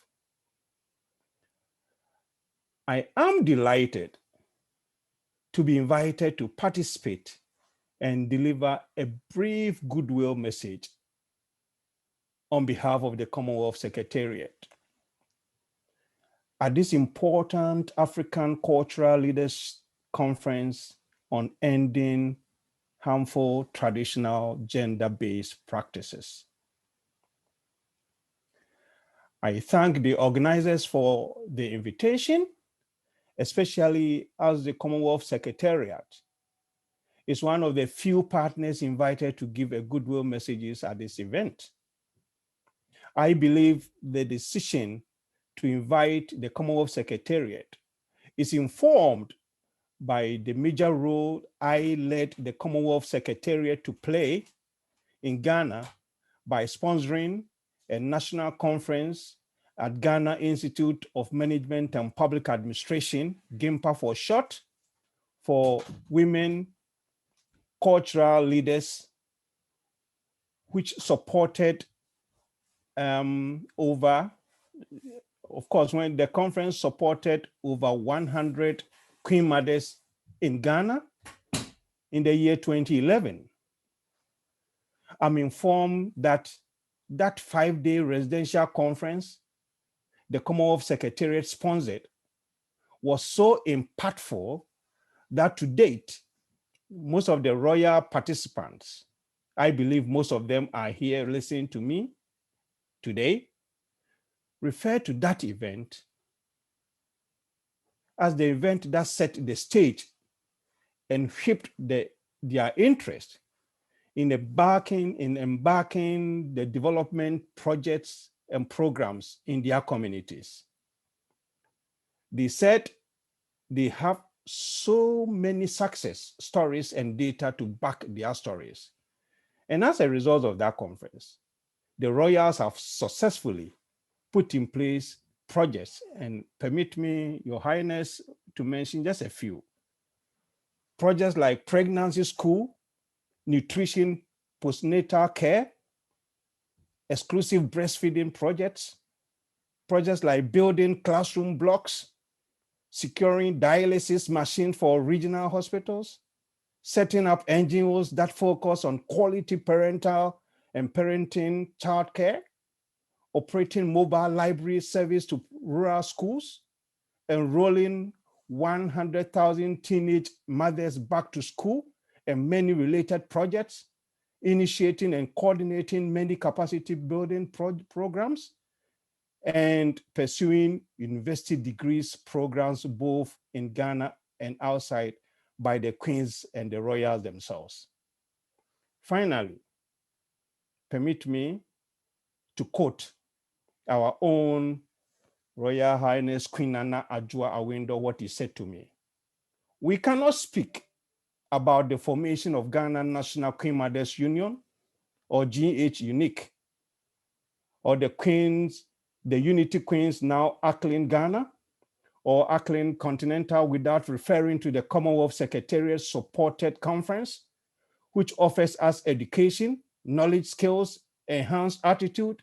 I am delighted to be invited to participate and deliver a brief goodwill message on behalf of the Commonwealth Secretariat at this important African Cultural Leaders Conference on ending harmful traditional gender-based practices. I thank the organizers for the invitation, especially as the Commonwealth Secretariat is one of the few partners invited to give a goodwill messages at this event. I believe the decision to invite the Commonwealth Secretariat is informed by the major role I led the Commonwealth Secretariat to play in Ghana by sponsoring a national conference at Ghana Institute of Management and Public Administration, GIMPA for short, for women cultural leaders, which supported over, of course, when the conference supported over 100 Queen Mothers in Ghana in the year 2011. I'm informed that that 5-day residential conference the Commonwealth Secretariat sponsored was so impactful that to date, most of the royal participants, I believe most of them are here listening to me today, refer to that event as the event that set the stage and shaped their interest in embarking the development projects and programs in their communities. They said they have so many success stories and data to back their stories. And as a result of that conference, the royals have successfully put in place projects, and permit me, Your Highness, to mention just a few. Projects like pregnancy school, nutrition, postnatal care, exclusive breastfeeding projects, projects like building classroom blocks, securing dialysis machines for regional hospitals, setting up NGOs that focus on quality parental and parenting childcare, operating mobile library service to rural schools, enrolling 100,000 teenage mothers back to school, and many related projects, initiating and coordinating many capacity building programs, and pursuing university degrees programs both in Ghana and outside by the queens and the royals themselves. Finally, permit me to quote our own Royal Highness Queen Nana Adwoa Awendo what he said to me. We cannot speak about the formation of Ghana National Queen Mothers Union or GH Unique or the Queens, the Unity Queens now AQWCLN Ghana or AQWCLN Continental without referring to the Commonwealth Secretariat supported conference, which offers us education, knowledge, skills, enhanced attitude,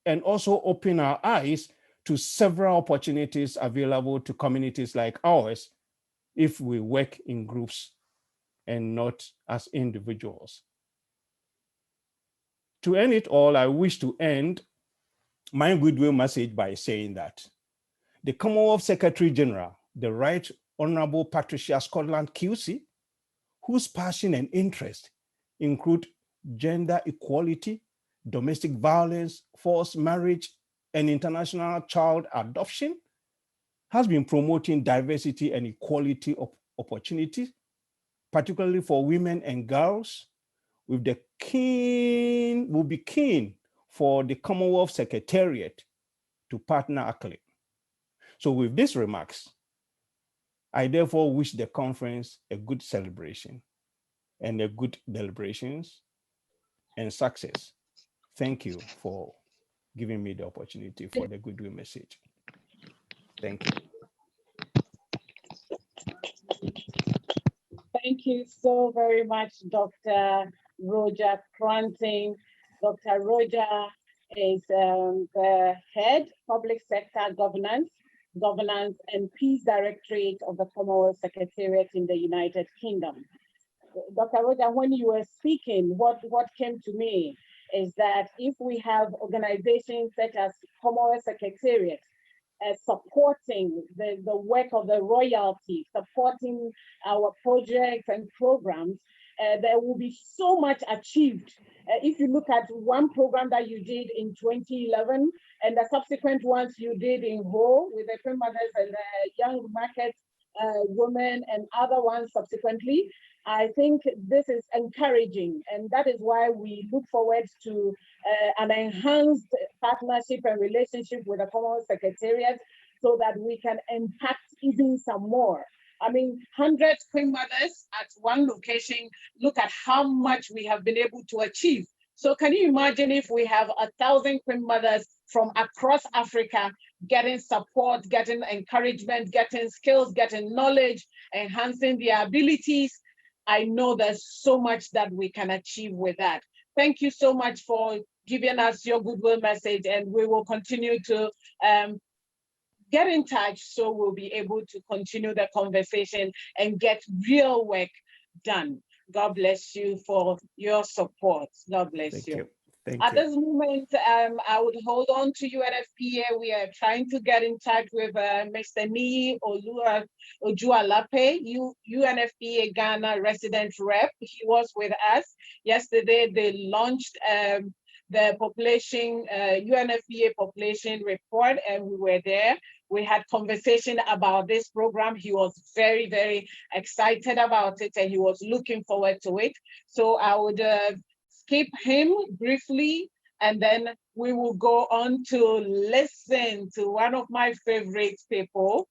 and also open our eyes to several opportunities available to communities like ours if we work in groups and not as individuals. To end it all, I wish to end my goodwill message by saying that the Commonwealth Secretary General, the Right Honorable Patricia Scotland QC, whose passion and interest include gender equality, domestic violence, forced marriage, and international child adoption, has been promoting diversity and equality of opportunities, particularly for women and girls, will be keen for the Commonwealth Secretariat to partner AQWCLN. So with these remarks, I therefore wish the conference a good celebration and a good deliberations and success. Thank you for giving me the opportunity for the goodwill message. Thank you. Thank you so very much, Dr. Roger Cranting. Dr. Roger is the head public sector governance and peace directorate of the Commonwealth Secretariat in the United Kingdom. Dr. Roger, when you were speaking, what came to me is that if we have organizations such as Commonwealth Secretariat supporting the work of the royalty, supporting our projects and programs, there will be so much achieved. If you look at one program that you did in 2011 and the subsequent ones you did in Ho with the Queen Mothers and the young market women and other ones subsequently, I think this is encouraging, and that is why we look forward to an enhanced partnership and relationship with the Commonwealth Secretariat so that we can impact even some more. I mean, 100 Queen Mothers at one location, look at how much we have been able to achieve. So can you imagine if we have 1,000 Queen Mothers from across Africa getting support, getting encouragement, getting skills, getting knowledge, enhancing their abilities? I know there's so much that we can achieve with that. Thank you so much for giving us your goodwill message, and we will continue to get in touch so we'll be able to continue the conversation and get real work done. God bless you for your support. God bless you. Thank At you. this moment, I would hold on to UNFPA. We are trying to get in touch with Mr. Niyi Ojualape, UNFPA Ghana resident rep. He was with us yesterday. They launched the population, UNFPA population report, and we were there. We had conversation about this program. He was very, very excited about it, and he was looking forward to it. So I would skip him briefly, and then we will go on to listen to one of my favorite people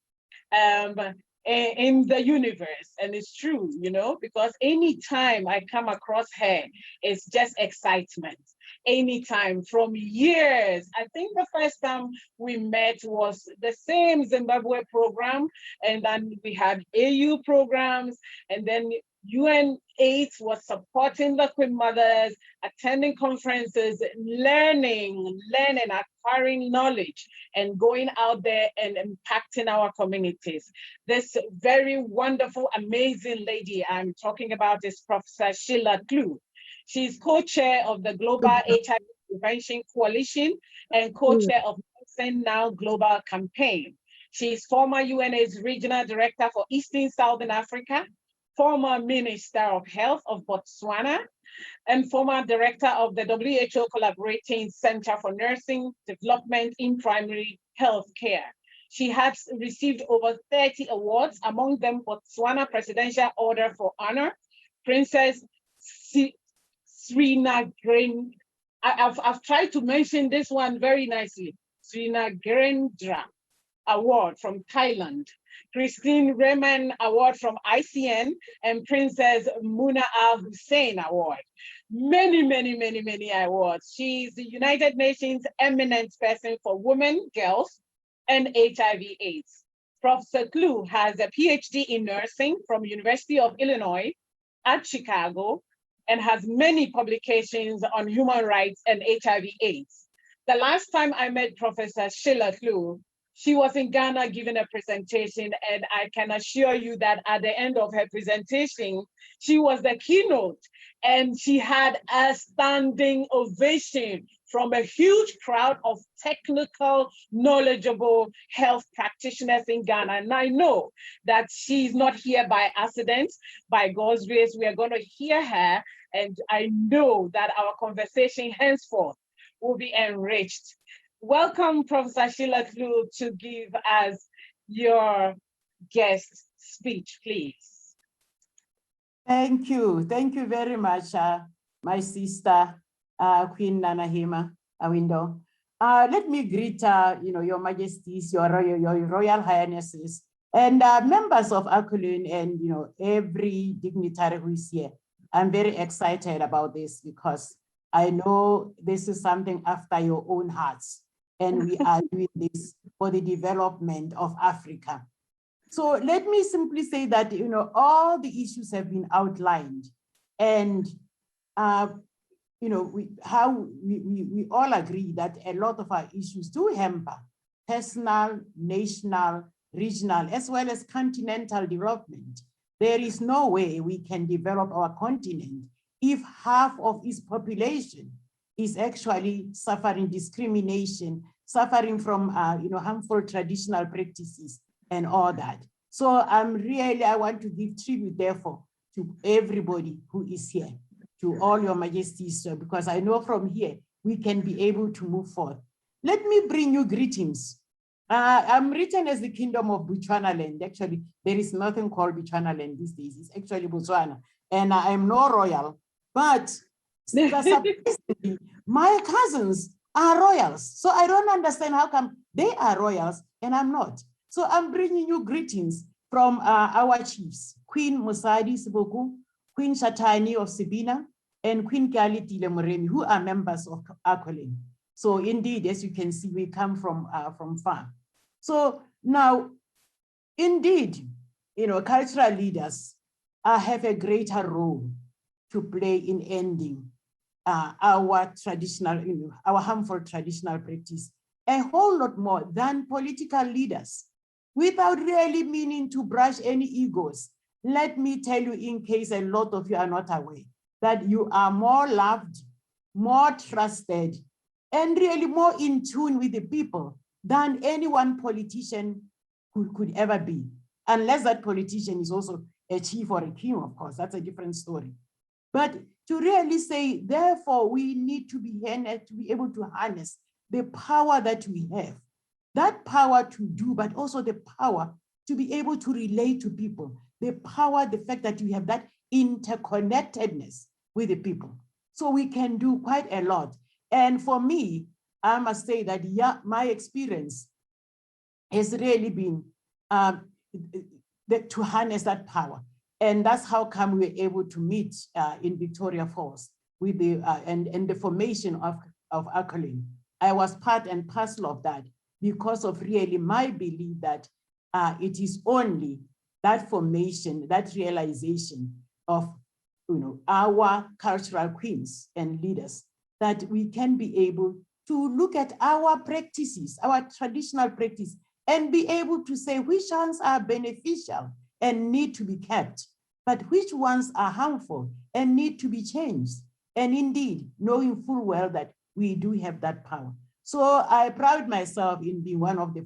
in the universe. And it's true, you know, because anytime I come across her, it's just excitement. Anytime, from years. I think the first time we met was the same Zimbabwe program, and then we had AU programs, and then UN8 was supporting the Queen Mothers, attending conferences, learning, acquiring knowledge, and going out there and impacting our communities. This very wonderful, amazing lady I'm talking about is Professor Sheila Clue. She's co-chair of the Global HIV Prevention Coalition and co-chair of Medicine Now Global Campaign. She's former UNAIDS Regional Director for Eastern Southern Africa, former Minister of Health of Botswana, and former Director of the WHO Collaborating Center for Nursing Development in Primary Health Care. She has received over 30 awards, among them Botswana Presidential Order for Honor, Princess Srinagrendra. I've tried to mention this one very nicely. Srinagrendra Award from Thailand, Christine Raymond Award from ICN, and Princess Muna Al Hussein Award. Many, many, many, many awards. She's the United Nations eminent person for women, girls, and HIV/AIDS. Professor Klu has a PhD in nursing from University of Illinois at Chicago and has many publications on human rights and HIV/AIDS. The last time I met Professor Sheila Klu, she was in Ghana giving a presentation, and I can assure you that at the end of her presentation, she was the keynote, and she had a standing ovation from a huge crowd of technical, knowledgeable health practitioners in Ghana. And I know that she's not here by accident. By God's grace, we are going to hear her, and I know that our conversation henceforth will be enriched. Welcome, Professor Sheila Klu, to give us your guest speech, please. Thank you. Thank you very much, my sister, Queen Nanahima Awindo. Let me greet, Your Majesties, your Royal Highnesses, and members of AQWCLN, and every dignitary who is here. I'm very excited about this because I know this is something after your own hearts, and we are doing this for the development of Africa. So let me simply say that, all the issues have been outlined, and, we all agree that a lot of our issues do hamper personal, national, regional, as well as continental development. There is no way we can develop our continent if half of its population is actually suffering discrimination, suffering from harmful traditional practices and all that. So I want to give tribute, therefore, to everybody who is here, to all your majesties, because I know from here we can be able to move forward. Let me bring you greetings. I'm written as the Kingdom of Botswana land. Actually, there is nothing called Botswana land these days. It's actually Botswana, and I am no royal, but surprisingly, my cousins are royals. So I don't understand how come they are royals and I'm not. So I'm bringing you greetings from our chiefs, Queen Musadi Siboku, Queen Shatani of Sabina, and Queen Kaliti Lemuremi, who are members of AQWCLN. So indeed, as you can see, we come from far. So now, indeed, cultural leaders have a greater role to play in ending our traditional, our harmful traditional practice, a whole lot more than political leaders, without really meaning to brush any egos. Let me tell you, in case a lot of you are not aware, that you are more loved, more trusted, and really more in tune with the people than any one politician could ever be. Unless that politician is also a chief or a king, of course, that's a different story. But to really say, therefore, we need to be able to harness the power that we have, that power to do, but also the power to be able to relate to people, the power, the fact that we have that interconnectedness with the people. So we can do quite a lot. And for me, I must say that, yeah, my experience has really been to harness that power. And that's how come we were able to meet in Victoria Falls with the and the formation of AQWCLN. I was part and parcel of that because of really my belief that it is only that formation, that realization of our cultural queens and leaders that we can be able to look at our practices, our traditional practice, and be able to say which ones are beneficial and need to be kept, but which ones are harmful and need to be changed. And indeed, knowing full well that we do have that power. So I pride myself in being one of the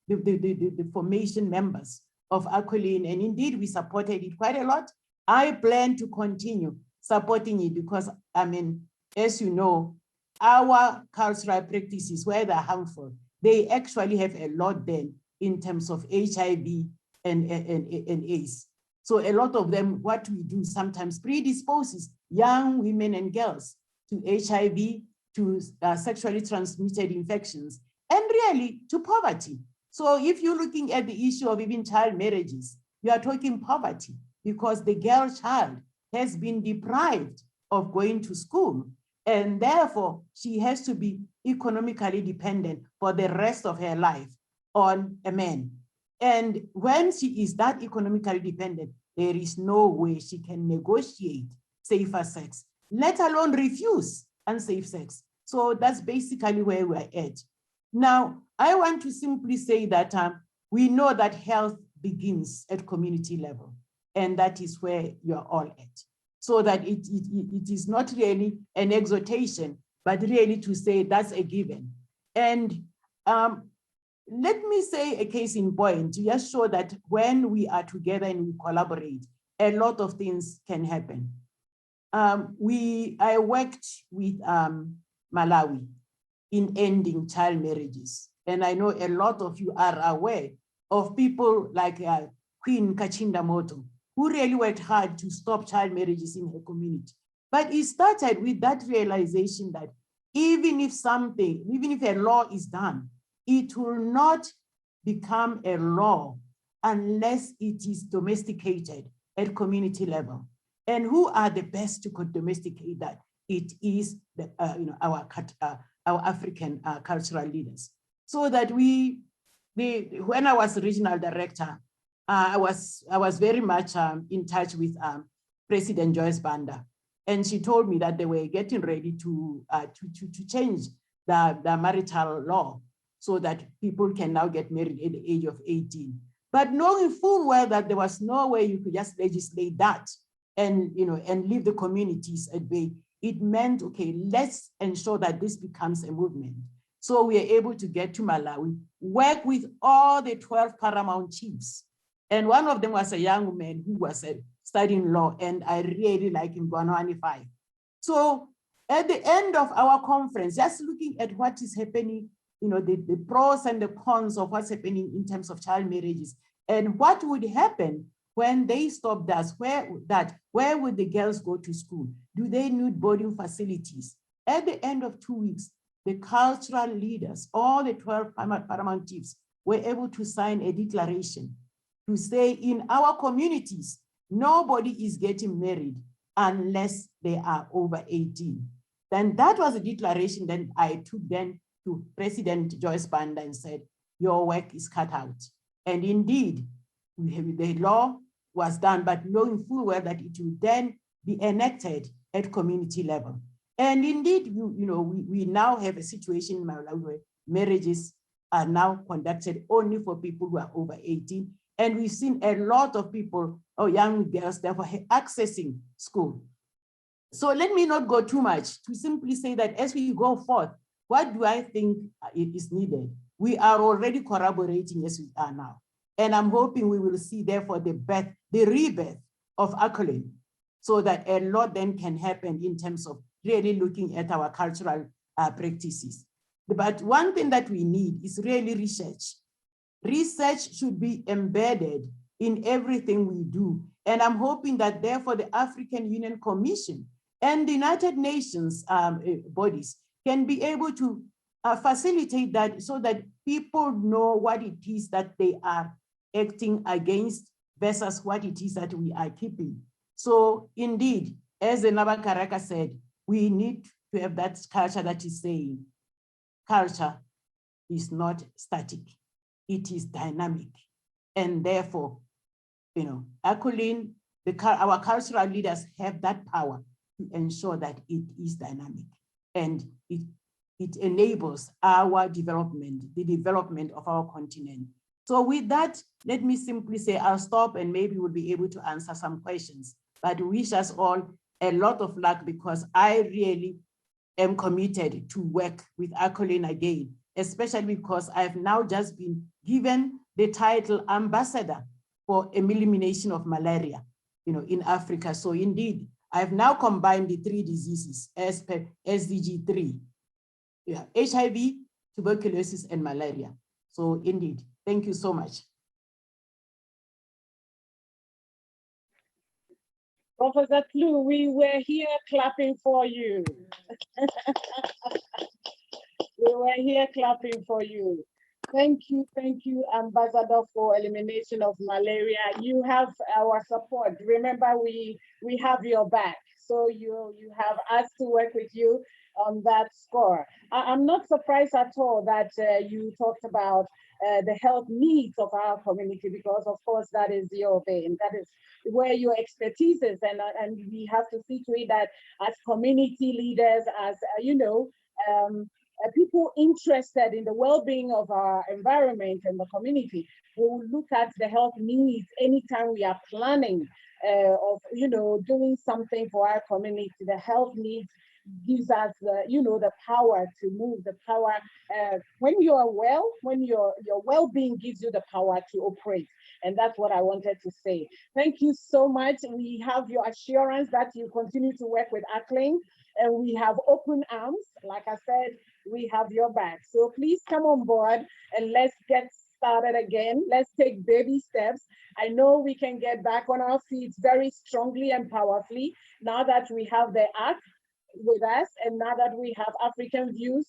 the formation members of AQWCLN, and indeed we supported it quite a lot. I plan to continue supporting it because, I mean, as you know, our cultural practices, where they're harmful, they actually have a lot then in terms of HIV and AIDS. So a lot of them, what we do sometimes predisposes young women and girls to HIV, to sexually transmitted infections, and really to poverty. So if you're looking at the issue of even child marriages, you are talking poverty because the girl child has been deprived of going to school. And therefore, she has to be economically dependent for the rest of her life on a man. And when she is that economically dependent, there is no way she can negotiate safer sex, let alone refuse unsafe sex. So that's basically where we're at. Now, I want to simply say that we know that health begins at community level, and that is where you're all at. So that it is not really an exhortation, but really to say that's a given. And let me say a case in point to just show that when we are together and we collaborate, a lot of things can happen. I worked with Malawi in ending child marriages. And I know a lot of you are aware of people like Queen Kachinda Moto, who really worked hard to stop child marriages in her community. But it started with that realization that even if a law is done, it will not become a law unless it is domesticated at community level. And who are the best to domesticate that? It is our African cultural leaders. So that when I was regional director, I was very much in touch with President Joyce Banda, and she told me that they were getting ready to change the marital law so that people can now get married at the age of 18. But knowing full well that there was no way you could just legislate that and leave the communities at bay, it meant, okay, let's ensure that this becomes a movement. So we are able to get to Malawi, work with all the 12 paramount chiefs. And one of them was a young man who was studying law, and I really like him, Gwanwani. So at the end of our conference, just looking at what is happening, the pros and the cons of what's happening in terms of child marriages, and what would happen when they stopped us, where would the girls go to school? Do they need boarding facilities? At the end of 2 weeks, the cultural leaders, all the 12 paramount chiefs, were able to sign a declaration to say in our communities, nobody is getting married unless they are over 18. Then that was a declaration that I took then to President Joyce Banda and said, your work is cut out. And indeed, the law was done, but knowing full well that it will then be enacted at community level. And indeed, we now have a situation in Malawi where marriages are now conducted only for people who are over 18. And we've seen a lot of people, young girls, therefore accessing school. So let me not go too much to simply say that as we go forth, what do I think is needed? We are already corroborating as we are now. And I'm hoping we will see, therefore, the rebirth of AQWCLN, so that a lot then can happen in terms of really looking at our cultural practices. But one thing that we need is really research. Research should be embedded in everything we do. And I'm hoping that, therefore, the African Union Commission and the United Nations bodies can be able to facilitate that so that people know what it is that they are acting against versus what it is that we are keeping. So indeed, as Naba Karaka said, we need to have that culture that is saying, culture is not static, it is dynamic. And therefore, AQWCLN, our cultural leaders have that power to ensure that it is dynamic and it enables our development, the development of our continent. So with that, let me simply say I'll stop and maybe we'll be able to answer some questions, but wish us all a lot of luck because I really am committed to work with AQWCLN again, especially because I've now just been given the title ambassador for elimination of malaria, in Africa. So indeed, I've now combined the 3 diseases as per SDG 3, HIV, tuberculosis, and malaria. So indeed, thank you so much. Professor Tlu, we were here clapping for you. We were here clapping for you. Thank you, Ambassador, for elimination of malaria. You have our support. Remember, we have your back. So you have us to work with you on that score. I'm not surprised at all that you talked about the health needs of our community, because of course that is your vein, that is where your expertise is, and we have to see to it that as community leaders, as people interested in the well-being of our environment and the community, we will look at the health needs anytime we are planning of doing something for our community. The health needs gives us the power to move, the power when you are well, when your well-being gives you the power to operate. And that's what I wanted to say. Thank you so much. We have your assurance that you continue to work with AQWCLN, and we have open arms. Like I said, we have your back. So please come on board and let's get started again. Let's take baby steps. I know we can get back on our feet very strongly and powerfully now that we have the ACT with us, and now that we have African Views,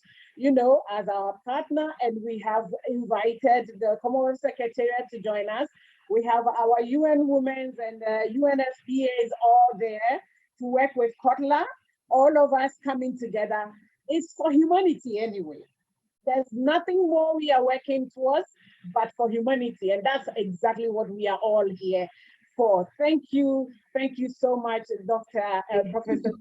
as our partner, and we have invited the Commonwealth Secretariat to join us. We have our UN Women's and UNFPAs all there to work with Kotla. All of us coming together. It's for humanity anyway. There's nothing more we are working towards but for humanity, and that's exactly what we are all here for. Thank you so much, Dr. Professor.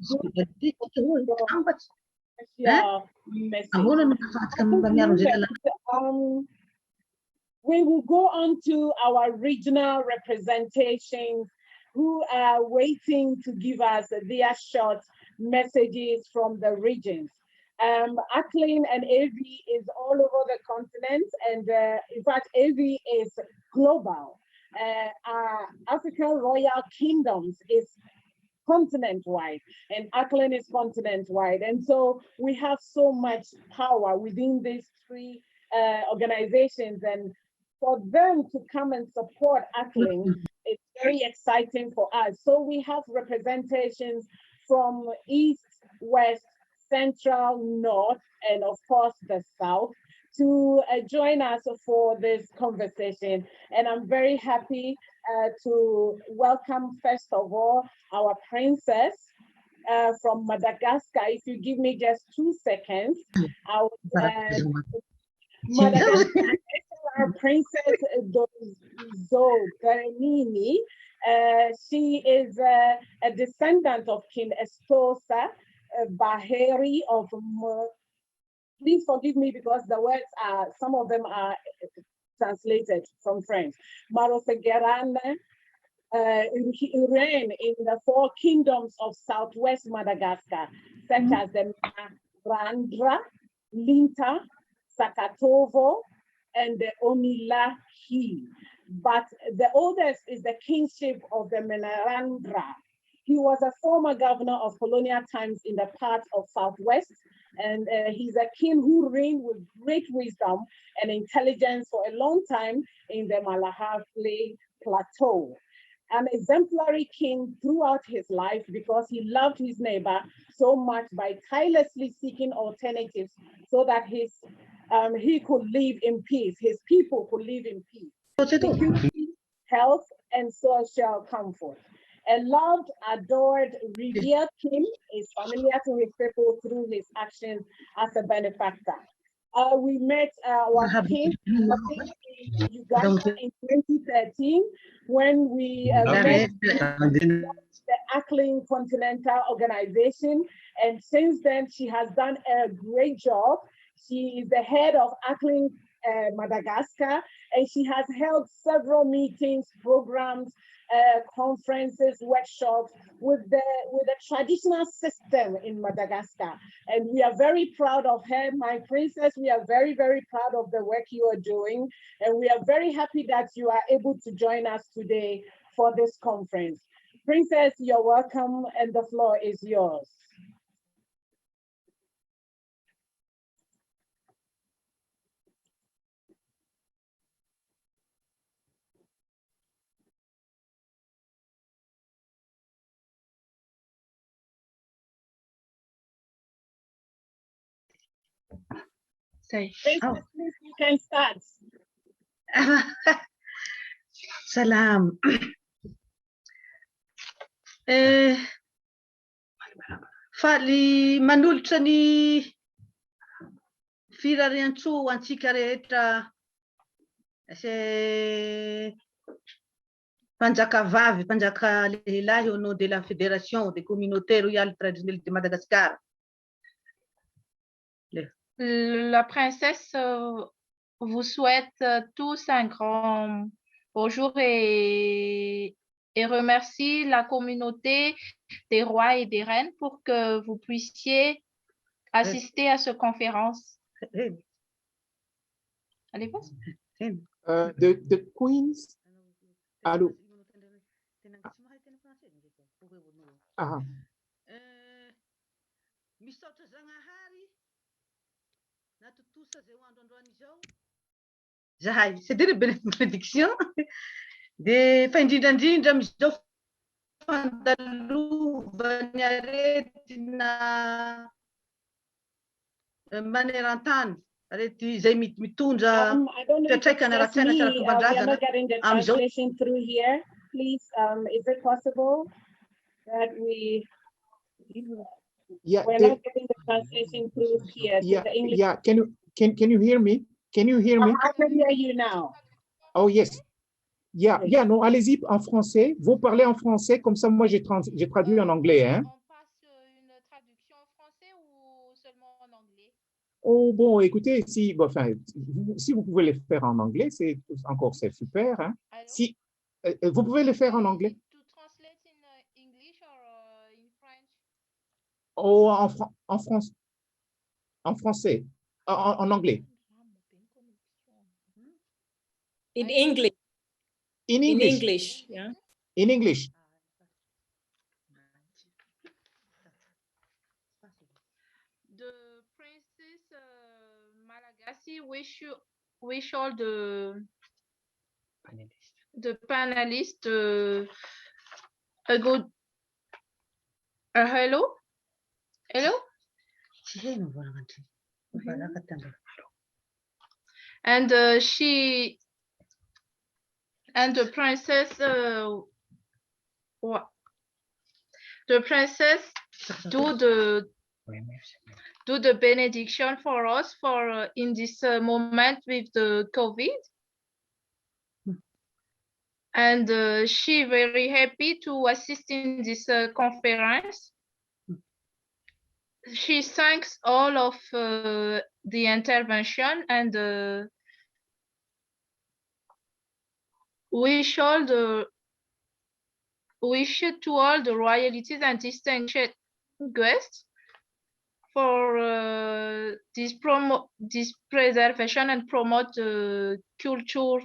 We will go on to our regional representations who are waiting to give us their short messages from the regions. AQWCLN and AV is all over the continent, and in fact, AV is global. Our African Royal Kingdoms is continent-wide, and AQWCLN is continent-wide. And so we have so much power within these three organizations, and for them to come and support AQWCLN, it's very exciting for us. So we have representations from East, West, Central, North, and of course the South to join us for this conversation. And I'm very happy to welcome, first of all, our princess from Madagascar. If you give me just 2 seconds, I would, Madagascar, our princess Zogarini. She is a descendant of King Estosa Baheri of, please forgive me because the words are, some of them are translated from French. Marosegerane reign in the 4 kingdoms of Southwest Madagascar, such as the Randra, Linta, Sakatovo, and the Onilahi. But the oldest is the kingship of the Menarandra. He was a former governor of colonial times in the part of Southwest, and he's a king who reigned with great wisdom and intelligence for a long time in the Malahave Plateau. An exemplary king throughout his life because he loved his neighbor so much by tirelessly seeking alternatives so that he could live in peace, his people could live in peace, health, and social comfort. A loved, adored, revered king is familiar to his people through his actions as a benefactor. We met our king in Uganda in 2013 when we met the AQWCLN Continental Organization, and since then she has done a great job. She is the head of AQWCLN Madagascar, and she has held several meetings, programs, conferences, workshops with the traditional system in Madagascar. And we are very proud of her, my princess. We are very, very proud of the work you are doing. And we are very happy that you are able to join us today for this conference. Princess, you're welcome, and the floor is yours. Say. Princess, please, you can start. Salam. Faly manolotra ny firarian-tso antsika rehetra mpanjaka vavy, mpanjaka lehilahy au nom de la Fédération des communautés royales traditionnelles de Madagascar. La princesse vous souhaite tous un grand bonjour et remercie la communauté des rois et des reines pour que vous puissiez assister à cette conférence. Allez, The Queens. Allô. Ah. Zahay, c'est des bénédictions. Des fa indrindra amizao fandalovany aretina maneran-tany arety zay mitondra I don't know if it's just me, we are not getting the translation through here. Please, is it possible that we're not getting the translation through here? The English. Yeah. Can you hear me? Can you hear me? I can hear you now. Oh yes. Yeah, non, allez-y en français. Vous parlez en français, comme ça, moi, j'ai traduit en anglais. Hein? On passe une traduction en français ou seulement en anglais? Oh, bon, écoutez, si vous pouvez le faire en anglais, c'est super. Hein? Si, vous pouvez le faire en anglais? To translate in English or in French? Oh, en français, en anglais. In English. In English. In English, yeah. In English. The Princess Malagasy wish all the panelists a good hello. And the princess do the benediction for us for in this moment with the COVID. And she very happy to assist in this conference. She thanks all of the intervention and wish to all the royalties and distinguished guests for this preservation and promote the culture.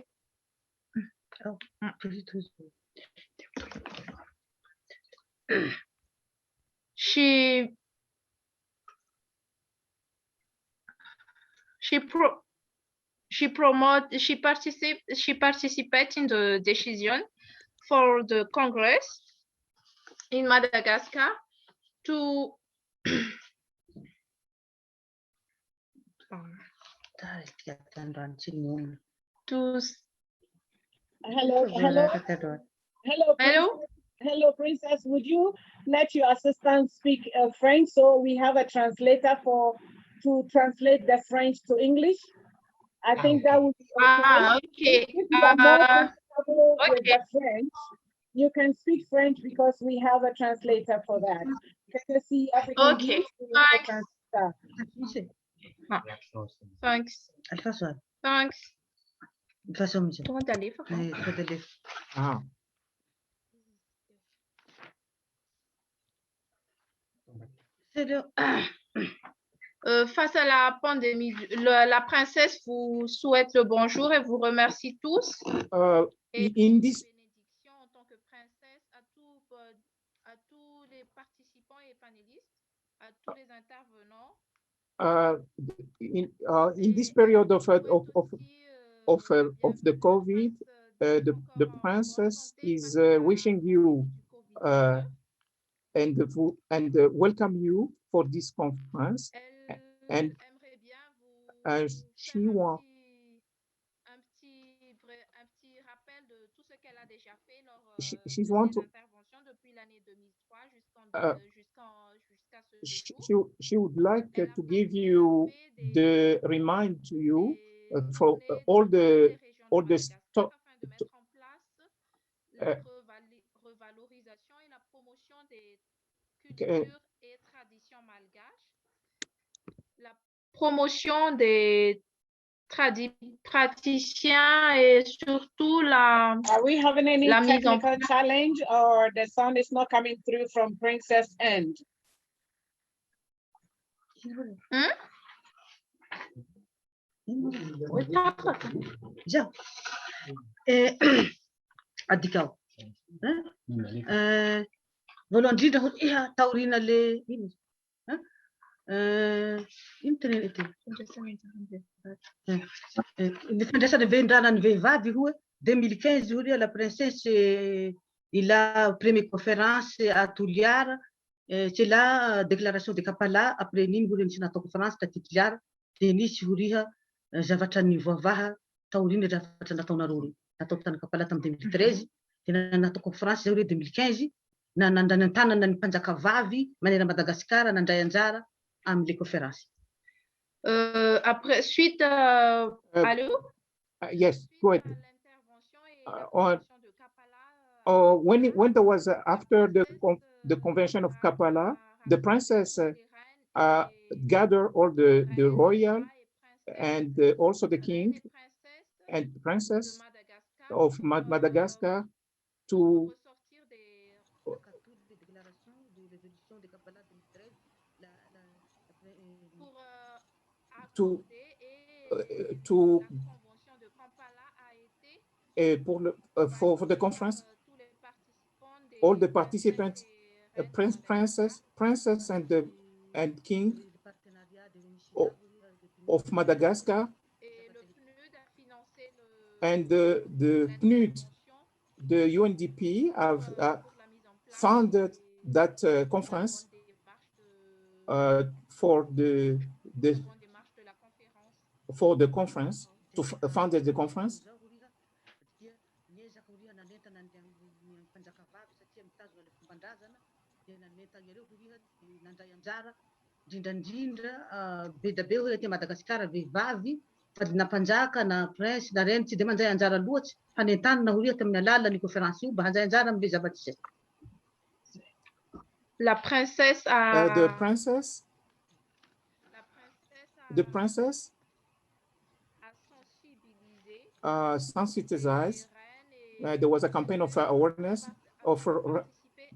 She participates in the decision for the Congress in Madagascar to Hello, Princess. Would you let your assistant speak French so we have a translator to translate the French to English? I think that would be okay. If you are more comfortable with the French, you can speak French because we have a translator for that. Courtesy African Views, Thanks. Thanks. Face à la pandémie, la princesse vous souhaite le bonjour et vous remercie tous. Et bénédiction en tant que princesse à tous les participants et panélistes, à tous les intervenants. In this period of the COVID, the princess is wishing you and welcome you for this conference, and she wants. She wants to. She would like to give you the remind to you for all the stuff. Revalorisation et la promotion des cultures et traditions malgaches, la promotion des praticiens et surtout la Are we having any la mise en technical challenge, or the sound is not coming through from Princess End? Ja. Adikao. Voalohany indrindra hoy iha taorina le ino teneny ity le fandraisana vendranan'ny vehivavy hoe 2015 hoy la princesse il a première conférence à Touliara, c'est la déclaration de Kapala après niny hoy nisy natao conférence ta Touliara de nisy horiha zavatra nivoavaha taorina zavatra nataonareo natao tany Kapala tamin'ny 2013 de natao conférence zay hoe 2015 na nantanana ny mpanjaka vavy manera Madagascar nandray anjara am'le conférence. Après suite allô? Yes, go ahead. When there was after the convention of Kampala, the princess gathered all the royal and also the king and princess of Madagascar to for the conference, all the participants, princess and king of Madagascar, and the PNUD, the UNDP have founded that conference for the conference, to found the conference. Madagascar vehivavy sady na mpanjaka na prince na reny tsy de mandray anjara loatsy fanentanana na horia tamin'ny alalan'ny conférence io mba handray anjara am'le zavatsy zay. La princesse a The princess sensitized. There was a campaign of awareness of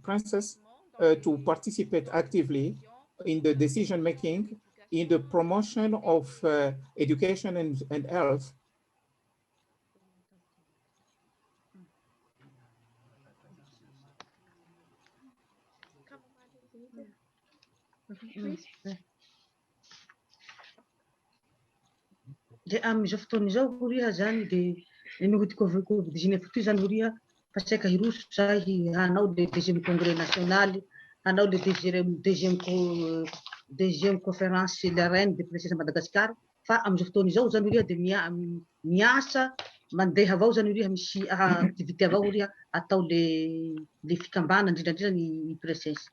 princess to participate actively in the decision making, in the promotion of education and health. De amin'izao fotoana izao horiha zany de noho ty Covid-19 ty zany horiha pasaika hiroso zahy hanao le deuxième congrès national, hanao le deuxième conférence la reine de princesse Madagascar, fa amin'izao fotoana izao zany horiha de miasa mandeha avao zany horiha misy activité avao horiha atao le fikambana indrindra ny princesse.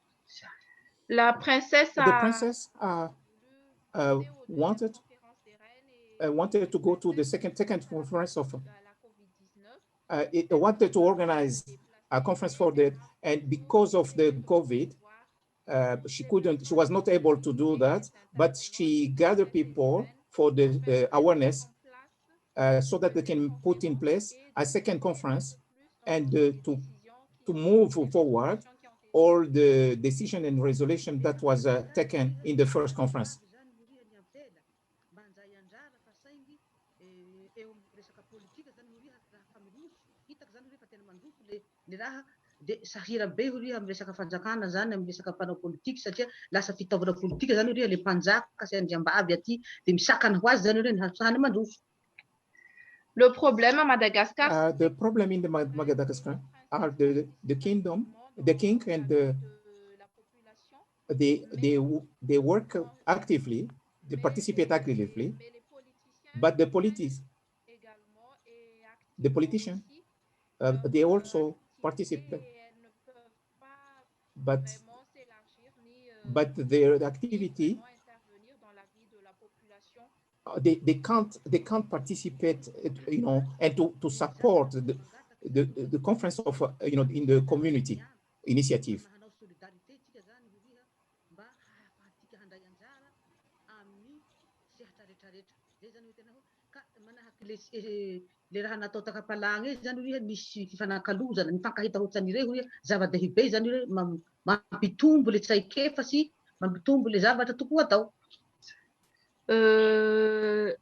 La princesse The princess wanted to go to the second conference of it wanted to organize a conference for that, and because of the COVID she was not able to do that, but she gathered people for the awareness so that they can put in place a second conference and to move forward all the decision and resolution that was taken in the first conference. De sahira be horiha amin'ny resaka fanjakana zany amin'ny resaka mpanao politika satria lasa fitaovana politika zany horiha le mpanjaka sy andriambavy aty de misakana ho azy zany horiha ny hasahany mandroso. Le problème à Madagascar, the problem in the Madagascar are the kingdom, the king and they work actively, they participate actively, but the politicians, they also participate, but their activity, they can't participate, you know, and to support the conference of you know, in the community initiative. Le raha natao takapalagna zany hoe misy fifanakalozana mifankahitahoatsan'ireo hoe zava-dehibe zany hoe mampitombo le tsaikefa-sy mampitombo le zavatra tokony atao.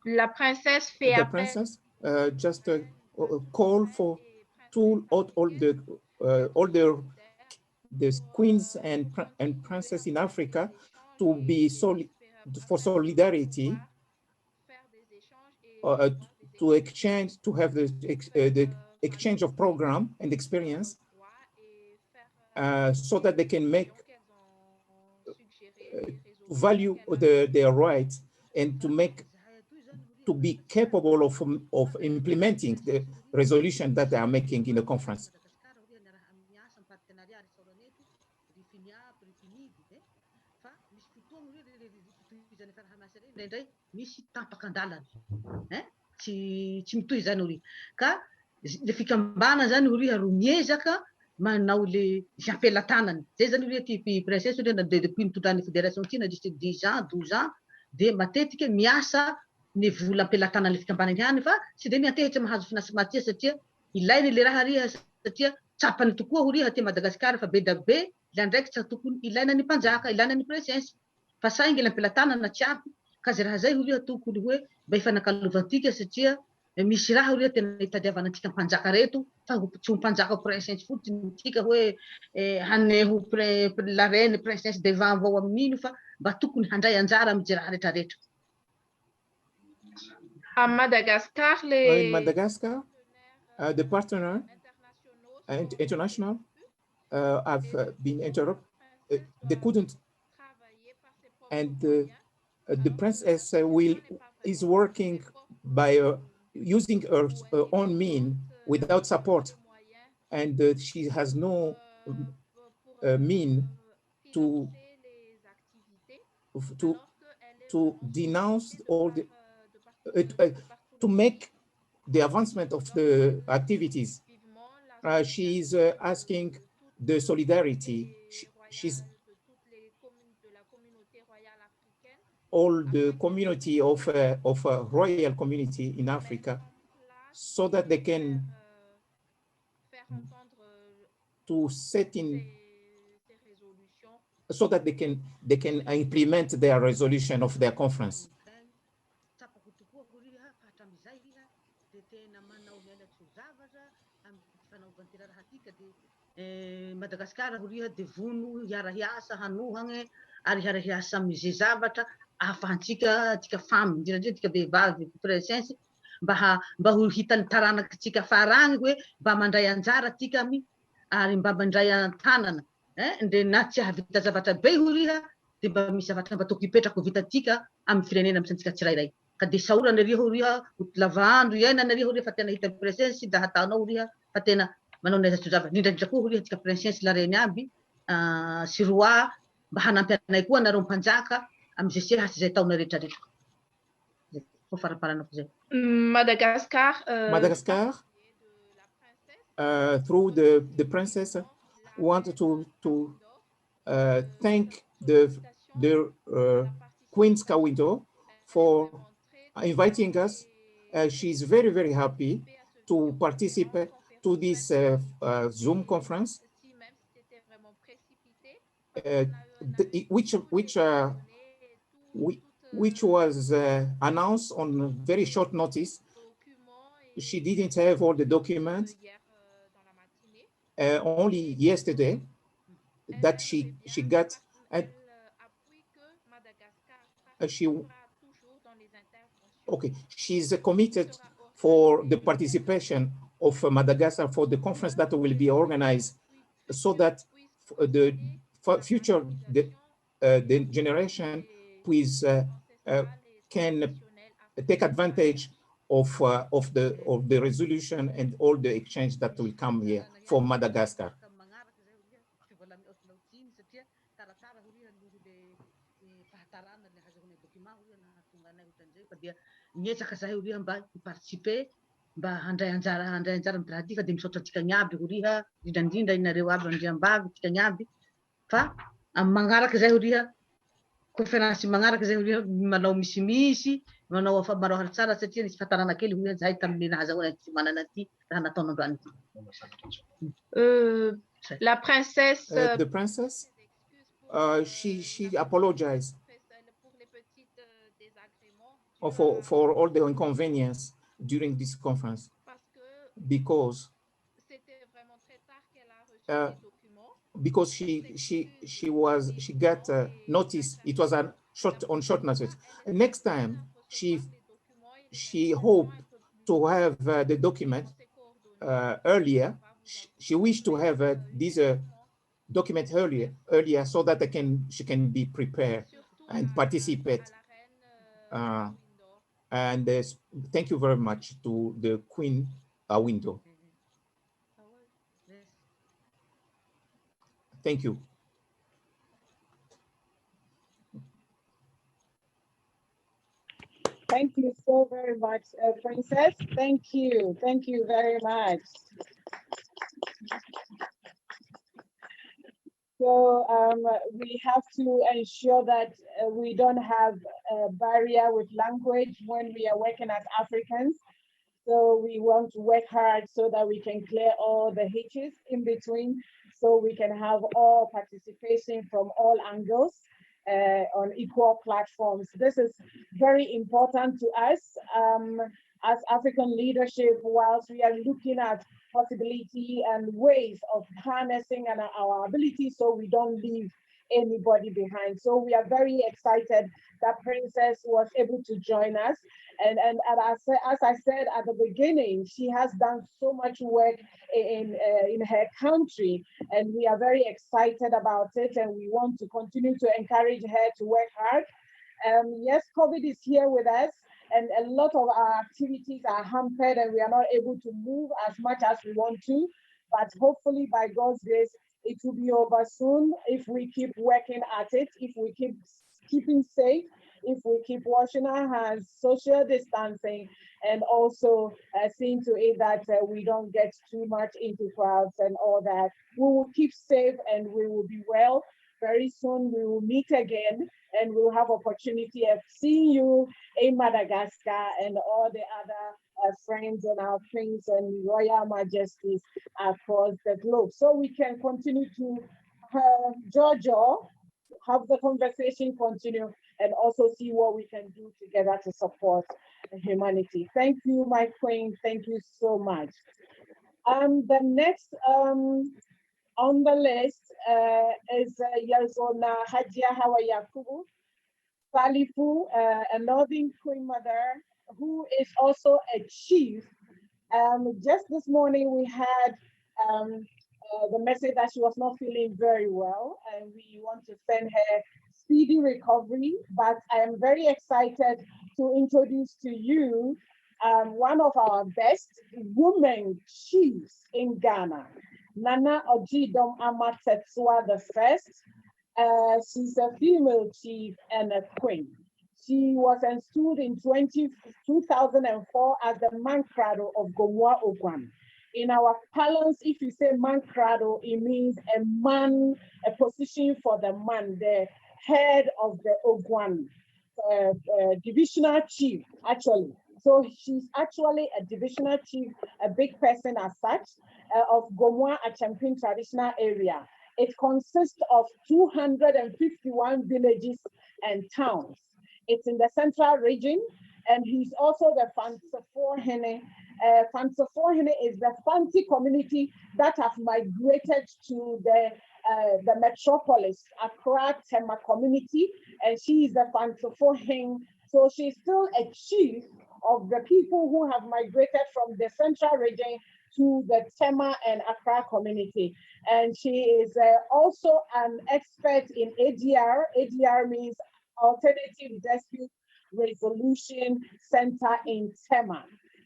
La princesse fait The appel. princess just call for all the queens and princesses in Africa to be for solidarity, to exchange, to have the exchange of program and experience, so that they can make value their rights and to be capable of implementing the resolution that they are making in the conference. Tsy mitohy zany uri ka le fikambana zany uri aro miezaka manao le ampelantanany zay zany hoe typy princesse depuis nitondran'ny fédération tina jusque 10 ans 12 ans de matetika miasa ny vola ampelantanany fikambana ihany fa tsy de miantehitra mahazo financement satria ilainy le raha riha satria tsapany tokoa ho riha ty Madagasikara fa be da be la ndraiky tsy tokony ilaina ny mpanjaka ilaina ny princesse fa saingy le ampelantanana tsy ampy ka ze raha zay ho riha tokony hoe mba ifanakalovantika satria misy raha riha tena itadiavana antsika mpanjaka reto fa tsy ho mpanjaka princesse fotsiny tika hoe haneho la reine princesse devant avao amin'ino fa mba tokony handray anjara amy je raha rehetrarehetra. À Madagascar, in Madagascar, the partner international have been interrupted. They couldn't, and the princess is working by using her own means without support, and she has no mean to denounce all the to make the advancement of the activities. She is asking the solidarity. She's all the community of royal community in Africa, so that they can to set in, so that they can implement their resolution of their conference. Madagascar horiha de vono hiarahiasa hanohagny ary hiarahiasa mize zavatra ahafahantsika tika famy indrindra tika vehivavy princesse mba ho hitany taranaky tsika farany hoe mba mandray anjara tikamy ary mba mandray antanana ndre na tsy ahavita zavatra be horiha de mba misy zavatra mba tokony hipetraka ho vitatika amy firenena misantsika tsirairay ka de saorana riha horiha lavandro iainana riha horiha fa tena hita princesse da hataonao horiha fa tena manao naiza zavatra indrindra koa horiha tika princesse la reine aby sy roi mba hanampy anay koa nareo mpanjaka amy ze hasy zay taona rehetrarehetra. Fo faraparanako zay. Madagascar. Madagascar, through the princess, want to thank the Queen Kawindo for inviting us. She's very, very happy to participate to this Zoom conference, which was announced on very short notice. She didn't have all the documents. Only yesterday that she got, and she's committed for the participation of Madagascar for the conference that will be organized, so that the future the generation can take advantage of the resolution and all the exchange that will come here for Madagascar. Mba handray anjara mitaratika dia misaotra antsika miaby horiha indrindra inareo aby andriambavy tsika miaby fa amin'ny magnaraka zay horiha conférence magnaraka zay horiha manao misimisy manao manao tsara satria nisy fahatarana kely horiha zahay tamin'ny nahazahoana ty manana ty raha nataony androany ty. La princesse. The princess, she apologized for all the inconvenience during this conference because she got notice. It was on short notice. Next time she hoped to have the document earlier. She wished to have this document earlier so that she can be prepared and participate. And thank you very much to the Queen Window. Thank you. Thank you so very much, Princess. Thank you very much. So we have to ensure that we don't have a barrier with language when we are working as Africans. So we want to work hard so that we can clear all the hitches in between, so we can have all participation from all angles on equal platforms. This is very important to us as African leadership, whilst we are looking at possibility and ways of harnessing our ability so we don't leave anybody behind. So we are very excited that Princess was able to join us. And as I said at the beginning, she has done so much work in her country, and we are very excited about it, and we want to continue to encourage her to work hard. Yes, COVID is here with us, and a lot of our activities are hampered, and we are not able to move as much as we want to, but hopefully by God's grace, it will be over soon if we keep working at it, if we keep keeping safe, if we keep washing our hands, social distancing, and also seeing to it that we don't get too much into crowds and all that. We will keep safe and we will be well. Very soon we will meet again and we'll have opportunity of seeing you in Madagascar and all the other friends and our queens and royal majesties across the globe. So we can continue to have the conversation continue and also see what we can do together to support humanity. Thank you, my queen. Thank you so much. The next on the list is Yazona Hajia Hawa Yakubu Salifu, a Northern Queen Mother who is also a chief. Just this morning we had the message that she was not feeling very well, and we want to send her speedy recovery. But I am very excited to introduce to you one of our best women chiefs in Ghana, Nana Ojidom Amatetsua the First. She's a female chief and a queen. She was installed in 2004 as the Mankrado of Gomwa Ogwan. In our parlance, if you say Mankrado, it means a man, a position for the man, the head of the Ogwan, divisional chief, actually. So she's actually a divisional chief, a big person as such, of Gomwa Achampin traditional area. It consists of 251 villages and towns. It's in the central region, and he's also the Fansaforhene. Fansaforhene is the Fanti community that have migrated to the metropolis, Accra Tema community, and she is the Fansaforhene. So she's still a chief of the people who have migrated from the central region to the Tema and Accra community. And she is also an expert in ADR. ADR means Alternative Dispute Resolution Center in Tema.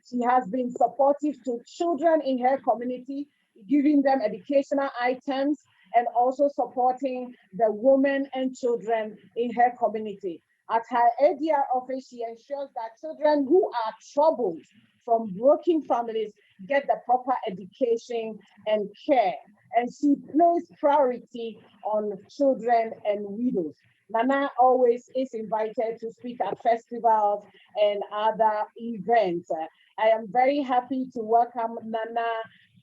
She has been supportive to children in her community, giving them educational items and also supporting the women and children in her community. At her ADR office, she ensures that children who are troubled from broken families get the proper education and care. And she places priority on children and widows. Nana always is invited to speak at festivals and other events. I am very happy to welcome Nana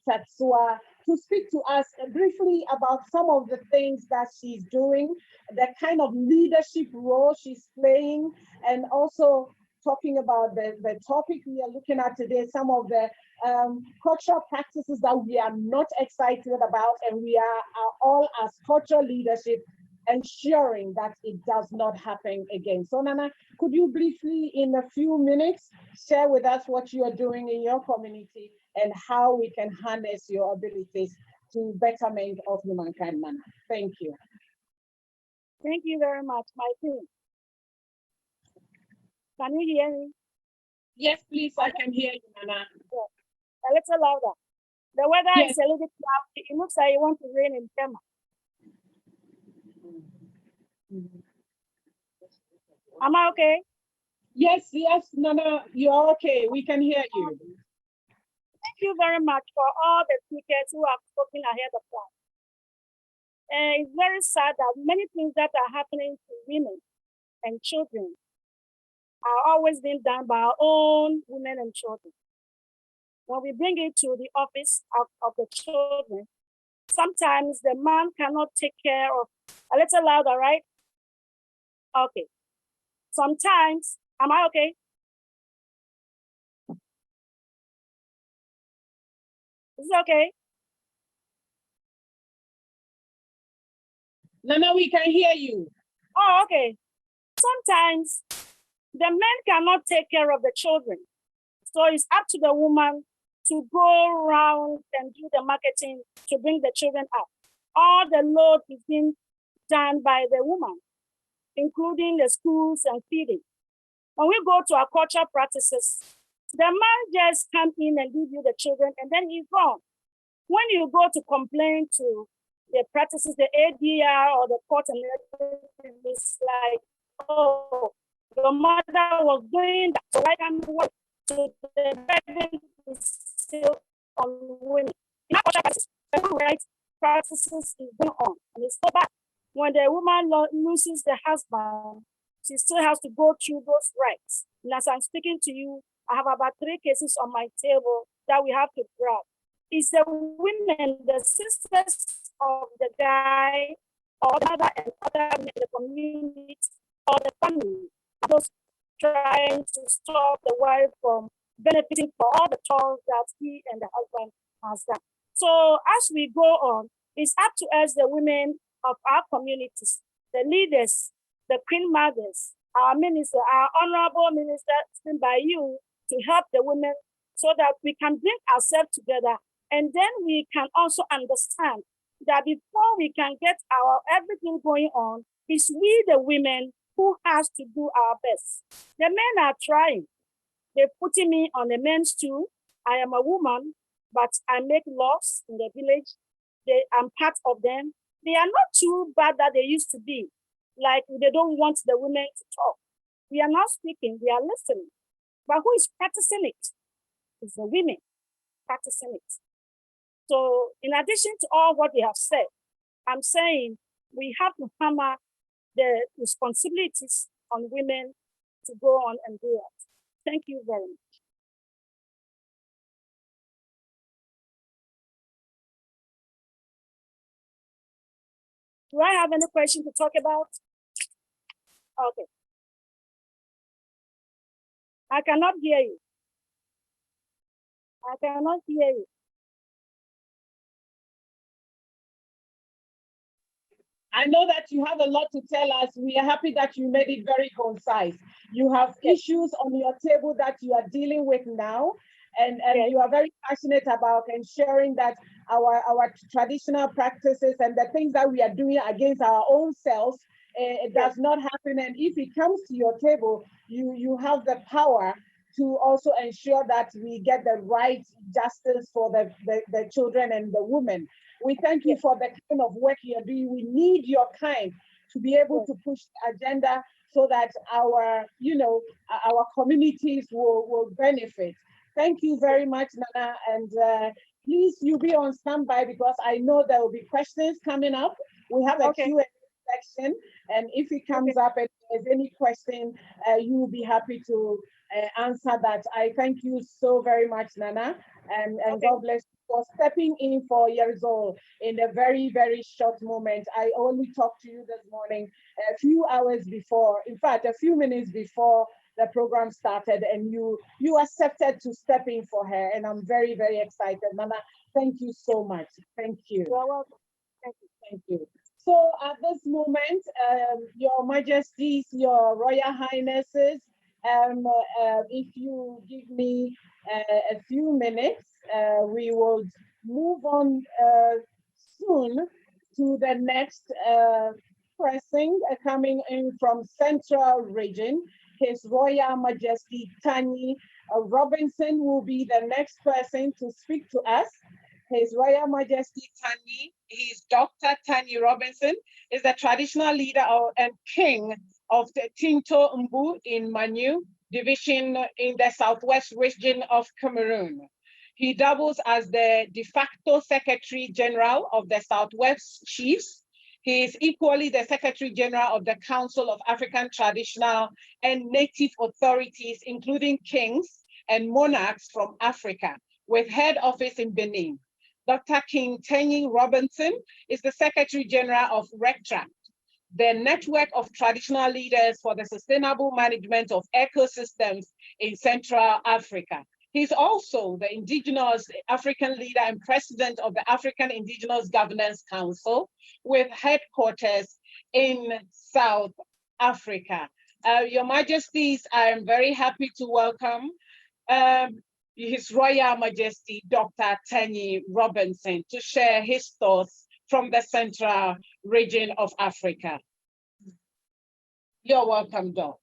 Tatsua to speak to us briefly about some of the things that she's doing, the kind of leadership role she's playing, and also talking about the topic we are looking at today, some of the cultural practices that we are not excited about, and we are all as cultural leadership ensuring that it does not happen again. So Nana, could you briefly, in a few minutes, share with us what you are doing in your community and how we can harness your abilities to betterment of humankind, Nana? Thank you. Thank you very much, my team. Can you hear me? Yes, please, I can hear you, Nana. A little louder. The weather Yes. is a little cloudy. It looks like it wants to rain in Tema. Am I okay? Yes, yes, Nana, you're okay. We can hear you. Thank you very much for all the speakers who have spoken ahead of time. And it's very sad that many things that are happening to women and children are always being done by our own women and children. When we bring it to the office of the children, sometimes the man cannot take care of, a little louder, right? Okay. Sometimes, am I okay? Is it okay? Nana, we can hear you. Oh, okay. Sometimes the men cannot take care of the children. So it's up to the woman to go around and do the marketing to bring the children up. All the load is being done by the woman, including the schools and feeding. When we go to our cultural practices, the man just come in and give you the children and then he's gone. When you go to complain to the practices, the ADR or the court and everything, it's like, oh, your mother was doing that, so I can work. So the burden is still on women. In our cultural practices, the human rights practices is going on, and it's so bad. When the woman loses the husband, she still has to go through those rights. And as I'm speaking to you, I have about 3 cases on my table that we have to grab. It's the women, the sisters of the guy, or the mother and other in the community, or the family, those trying to stop the wife from benefiting for all the chores that he and the husband has done. So as we go on, it's up to us, the women of our communities, the leaders, the queen mothers, our minister, our honorable minister, sent by you to help the women so that we can bring ourselves together. And then we can also understand that before we can get our everything going on, it's we, the women, who has to do our best. The men are trying. They're putting me on a men's stool. I am a woman, but I make laws in the village. I'm part of them. They are not too bad that they used to be. Like they don't want the women to talk. We are not speaking, we are listening. But who is practicing it? It's the women practicing it. So in addition to all what they have said, I'm saying we have to hammer the responsibilities on women to go on and do it. Thank you very much. Do I have any question to talk about? Okay. I cannot hear you. I cannot hear you. I know that you have a lot to tell us. We are happy that you made it very concise. You have issues on your table that you are dealing with now, and you are very passionate about ensuring that our traditional practices and the things that we are doing against our own selves it does not happen. And if it comes to your table, you have the power to also ensure that we get the right justice for the children and the women. We thank you for the kind of work you're doing. We need your kind to be able to push the agenda so that our, our communities will benefit. Thank you very much, Nana. And please, you be on standby because I know there will be questions coming up. We have a Q&A section, and if it comes up and there's any question, you will be happy to answer that. I thank you so very much, Nana, and God bless you for stepping in for Yerzol in a very, very short moment. I only talked to you this morning a few hours before, in fact, a few minutes before the program started, and you accepted to step in for her, and I'm very, very excited. Nana, thank you so much. Thank you. You're welcome. Thank you. Thank you. So at this moment, Your Majesties, Your Royal Highnesses, if you give me a few minutes, we will move on soon to the next person coming in from Central Region. His Royal Majesty Tani Robinson will be the next person to speak to us. His Royal Majesty Tani, he's Dr. Tani Robinson, is the traditional leader and king of the Tinto Mbu in Manu division in the southwest region of Cameroon. He doubles as the de facto Secretary General of the Southwest Chiefs. He is equally the Secretary General of the Council of African Traditional and Native Authorities, including kings and monarchs from Africa, with head office in Benin. Dr. King Tani Robinson is the Secretary General of RECTRACT, the network of traditional leaders for the sustainable management of ecosystems in Central Africa. He's also the indigenous African leader and president of the African Indigenous Governance Council with headquarters in South Africa. Your Majesties, I am very happy to welcome His Royal Majesty, Dr. Tani Robinson, to share his thoughts from the Central Region of Africa. You're welcome, Doc.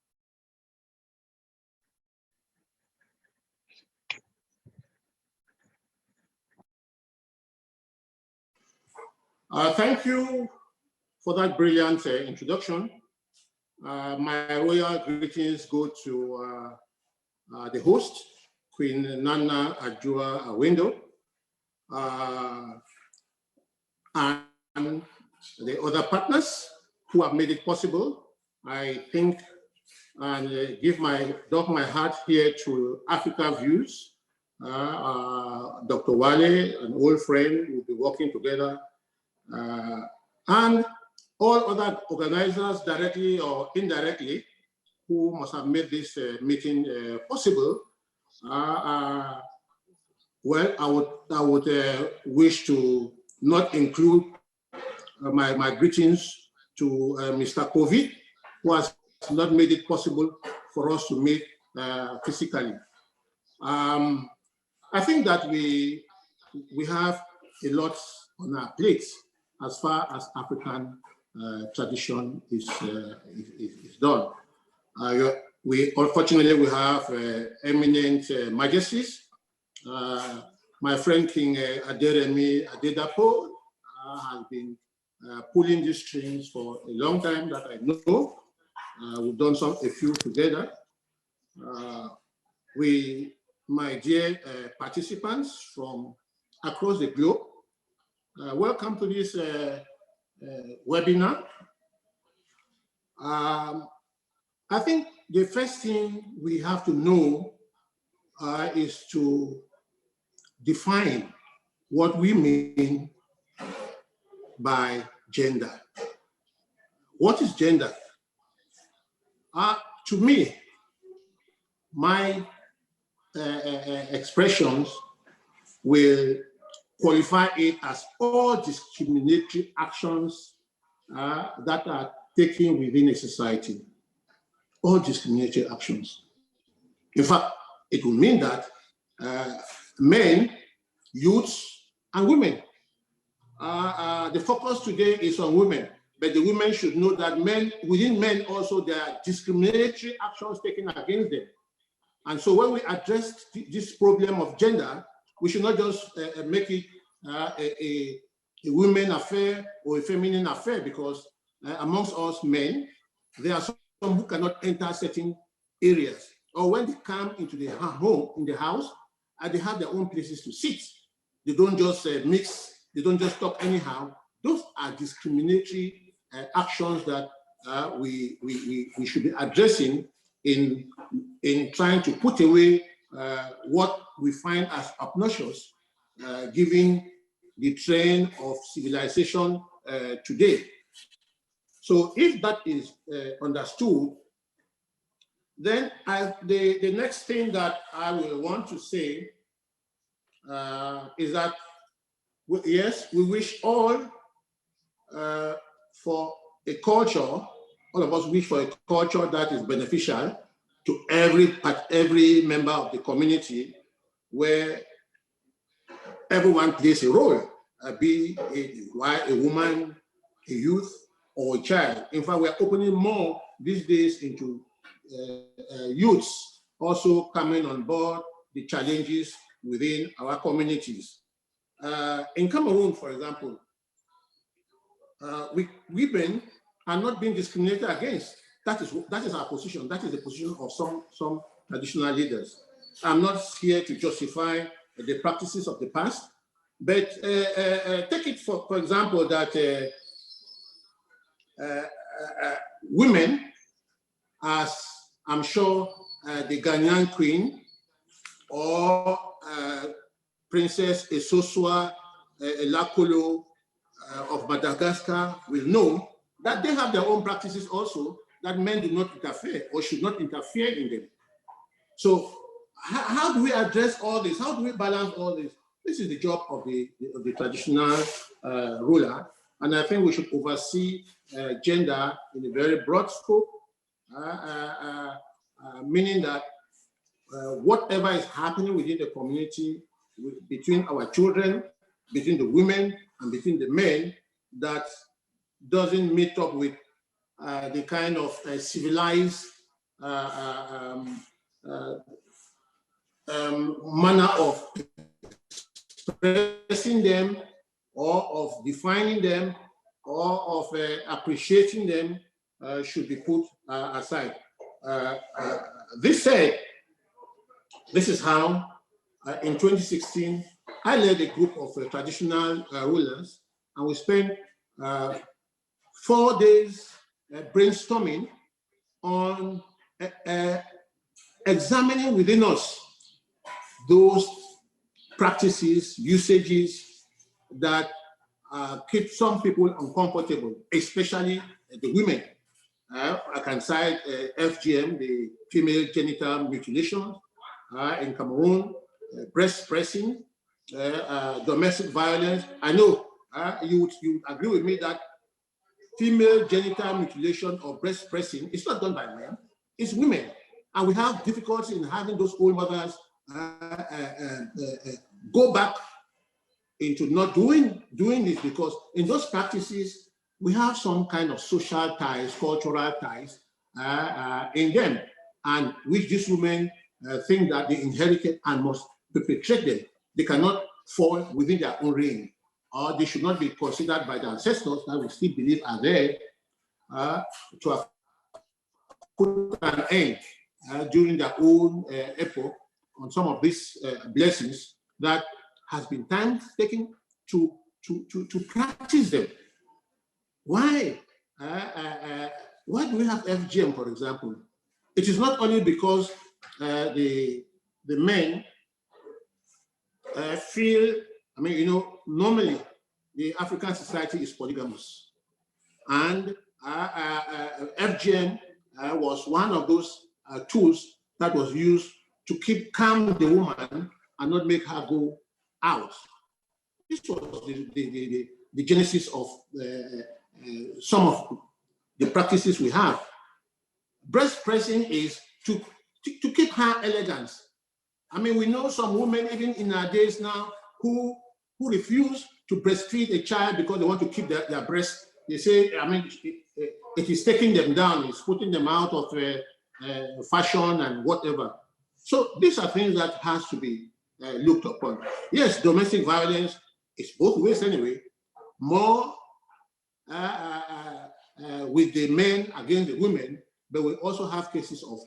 Thank you for that brilliant introduction. My royal greetings go to the host, Queen Nana Adjoa Awendo, and the other partners who have made it possible. I think and give my heart here to Africa Views. Dr. Wale, an old friend, will be working together. And all other organizers, directly or indirectly, who must have made this meeting possible. Well, I would wish to not include my greetings to Mr. COVID, who has not made it possible for us to meet physically. I think that we have a lot on our plates as far as African tradition is done. We unfortunately we have eminent majesties. My friend King Aderemi Adedapo has been pulling these strings for a long time that I know. We've done a few together. My dear participants from across the globe, welcome to this webinar. I think the first thing we have to know is to define what we mean by gender. What is gender? To me, my expressions will qualify it as all discriminatory actions that are taken within a society. All discriminatory actions. In fact, it will mean that men, youths, and women. The focus today is on women. but the women should know that within men also, there are discriminatory actions taken against them. And so when we address this problem of gender, we should not just make it a women affair or a feminine affair, because amongst us men, there are some who cannot enter certain areas, or when they come into the home, in the house, they have their own places to sit. They don't just mix, they don't just talk anyhow. Those are discriminatory actions that we should be addressing in trying to put away what we find as obnoxious, given the trend of civilization today. So if that is understood, then the next thing that I will want to say is that, yes, we wish all for a culture, all of us wish for a culture that is beneficial to every member of the community, where everyone plays a role, be a woman, a youth, or a child. In fact, we're opening more these days into youths also coming on board the challenges within our communities. In Cameroon, for example, women are not being discriminated against. That is our position. That is the position of some traditional leaders. I'm not here to justify the practices of the past, but take it for example that women, as I'm sure the Ghanaian queen or Princess Esosua Elakolo of Madagascar will know, that they have their own practices also, that men do not interfere or should not interfere in them. So how do we address all this? How do we balance all this? This is the job of the traditional ruler. And I think we should oversee gender in a very broad scope, meaning that whatever is happening within the community, between our children, between the women, and between the men, that doesn't meet up with the kind of civilized manner of expressing them, or of defining them, or of appreciating them, should be put aside. This said, this is how, in 2016, I led a group of traditional rulers, and we spent 4 days brainstorming on examining within us those practices, usages that keep some people uncomfortable, especially the women. I can cite FGM, the female genital mutilation in Cameroon, breast pressing, domestic violence. I know you agree with me that female genital mutilation or breast pressing is not done by men, it's women. And we have difficulty in having those old mothers go back into not doing this, because in those practices, we have some kind of social ties, cultural ties in them, and which these women think that they inherited and must perpetrate them. They cannot fall within their own reign, or they should not be considered by the ancestors that we still believe are there to have put an end during their own epoch on some of these blessings that has been time taken to practice them. Why? Why do we have FGM, for example? It is not only because the men feel, I mean, you know, normally the African society is polygamous, and FGM was one of those tools that was used to keep calm the woman and not make her go out. This was the genesis of some of the practices we have. Breast pressing is to keep her elegance. I mean, we know some women, even in our days now, who refuse to breastfeed a child because they want to keep their breast they say, I mean, it is taking them down, it's putting them out of fashion and whatever. So these are things that has to be looked upon. Yes, domestic violence is both ways anyway. More with the men against the women, but we also have cases of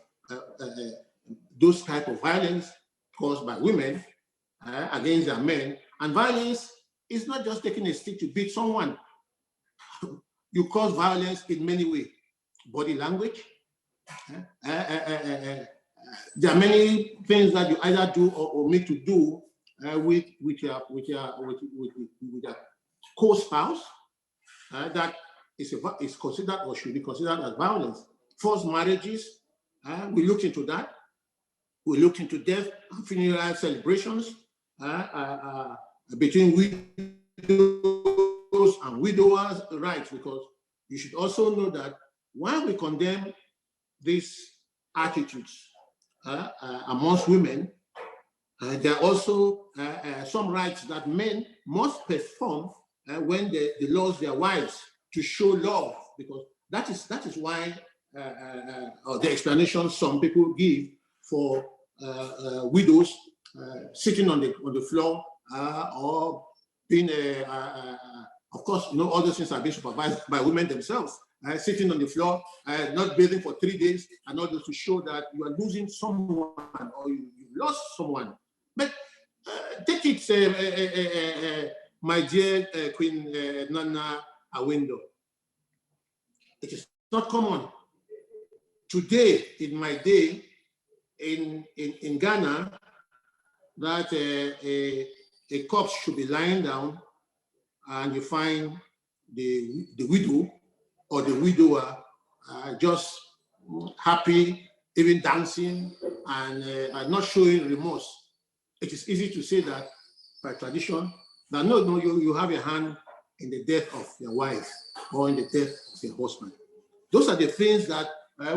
those type of violence caused by women against their men. And violence is not just taking a stick to beat someone. You cause violence in many ways. Body language. There are many things that you either do or omit to do with your co-spouse that is considered or should be considered as violence. Forced marriages, we looked into that. We looked into death and funeral celebrations between widows and widowers' rights, because you should also know that while we condemn these attitudes amongst women, there are also some rights that men must perform when they lose their wives to show love, because that is why or the explanation some people give for widows sitting on the floor or being of course, you know, all those things are being supervised by women themselves, sitting on the floor, not bathing for 3 days, and all this to show that you are losing someone or you lost someone. But take it, my dear Queen Nana Awindo. It is not common. Today, in my day, in Ghana, that a corpse should be lying down and you find the widow or the widower just happy, even dancing and not showing remorse. It is easy to say that by tradition, that no, you have a hand in the death of your wife or in the death of your husband. Those are the things that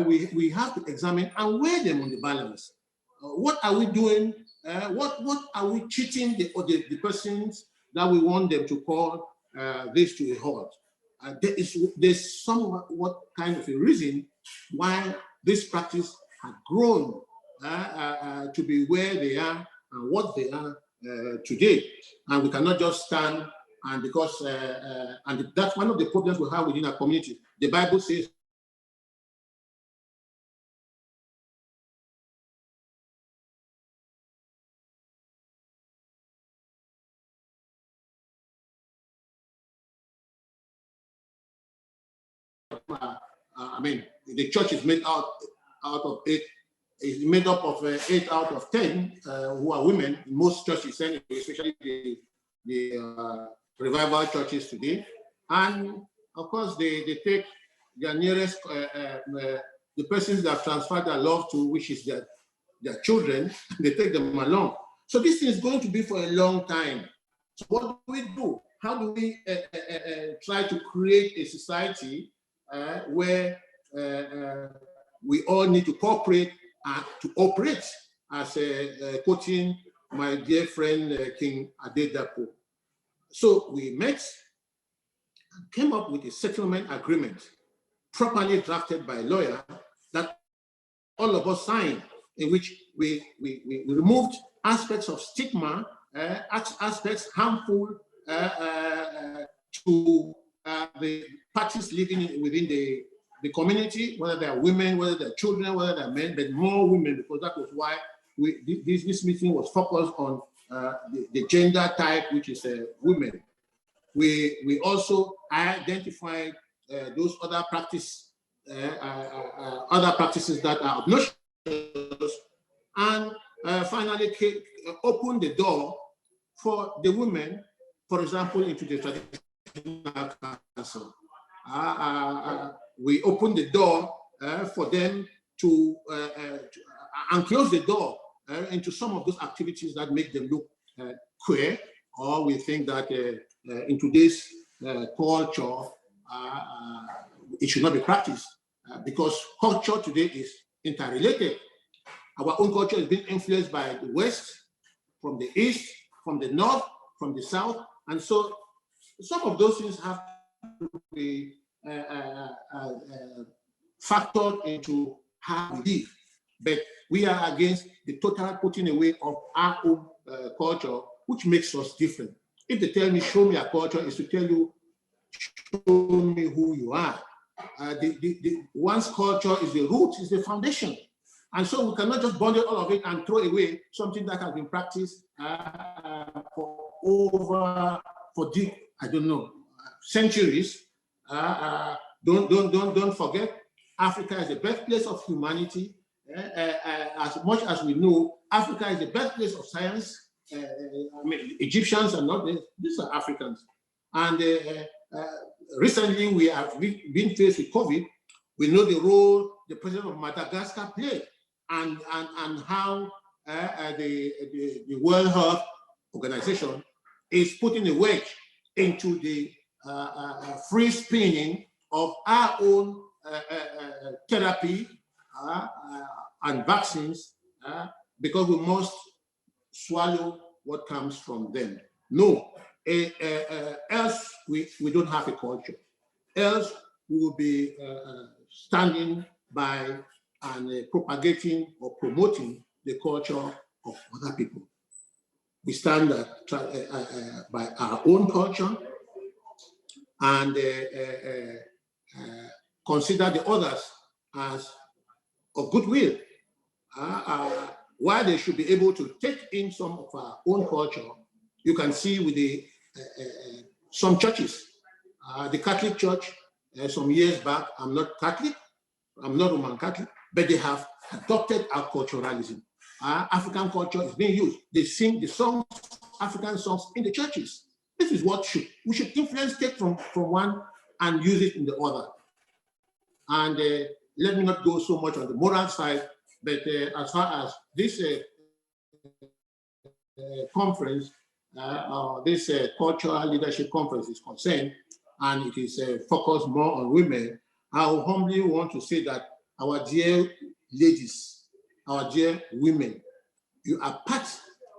we have to examine and weigh them on the balance. What are we doing? What are we cheating the persons that we want them to call this to a halt? There's somewhat kind of a reason why this practice has grown to be where they are and what they are today. And we cannot just stand and because, and that's one of the problems we have within our community. The Bible says, I mean, the church is made out of 8, is made up of 8 out of 10 who are women. In most churches, anyway, especially the revival churches today. And of course, they take their nearest, the persons that have transferred their love to, which is their children, they take them along. So this thing is going to be for a long time. So what do we do? How do we try to create a society where we all need to cooperate to operate, as quoting my dear friend King Adedapo. So we met and came up with a settlement agreement properly drafted by a lawyer that all of us signed, in which we removed aspects of stigma, aspects harmful to the parties living within the community, whether they are women, whether they're children, whether they're men, but more women, because that was why this meeting was focused on the gender type, which is women. We also identified those other practices that are obnoxious, and finally opened the door for the women, for example, into the traditional council. We opened the door for them to and close the door into some of those activities that make them look queer, or we think that in today's culture, it should not be practiced because culture today is interrelated. Our own culture is being influenced by the West, from the East, from the North, from the South, and so some of those things have be factored into how we live. But we are against the total putting away of our own culture, which makes us different. If they tell me, show me a culture, is to tell you, show me who you are. One's culture is the root, is the foundation. And so we cannot just bundle all of it and throw away something that has been practiced centuries. Don't forget, Africa is the birthplace of humanity. As much as we know, Africa is the birthplace of science. I mean, Egyptians are not, these are Africans. And recently we have been faced with COVID. We know the role the president of Madagascar played and how the World Health Organization is putting a wedge into the free spinning of our own therapy and vaccines because we must swallow what comes from them. No, else we don't have a culture. Else we will be standing by and propagating or promoting the culture of other people. We stand by our own culture and consider the others as of goodwill. While they should be able to take in some of our own culture, you can see with the some churches, the Catholic Church, some years back, I'm not Catholic, I'm not Roman Catholic, but they have adopted our culturalism. African culture is being used. They sing the songs, African songs in the churches. This is what we should influence, take from one and use it in the other. And let me not go so much on the moral side, but as far as this conference, this cultural leadership conference is concerned, and it is focused more on women, I humbly want to say that our dear ladies, our dear women, you are part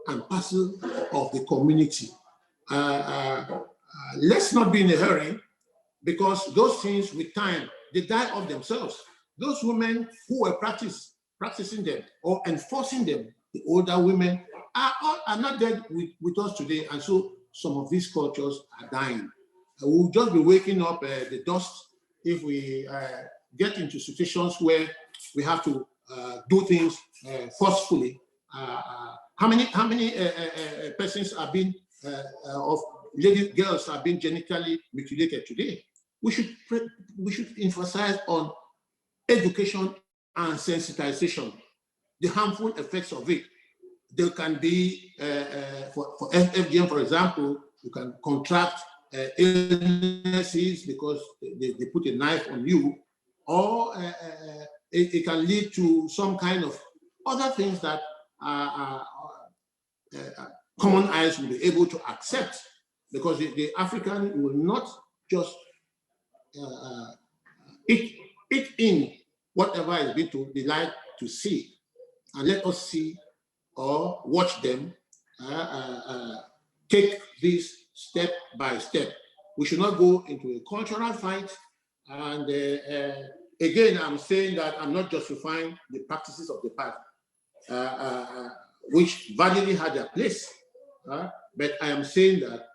and parcel of the community. Let's not be in a hurry, because those things with time, they die of themselves. Those women who were practicing them or enforcing them, the older women, are not dead with us today. And so some of these cultures are dying. We'll just be waking up the dust if we get into situations where we have to do things forcefully. How many persons are being, of girls are being genitally mutilated today? We should emphasize on education and sensitization, the harmful effects of it. There can be, for FGM, for example, you can contract illnesses because they put a knife on you, or it can lead to some kind of other things that common eyes will be able to accept, because the African will not just eat in whatever is going to be like to see, and let us see or watch them take this step by step. We should not go into a cultural fight. And again, I'm saying that I'm not justifying the practices of the past, which validly had their place. But I am saying that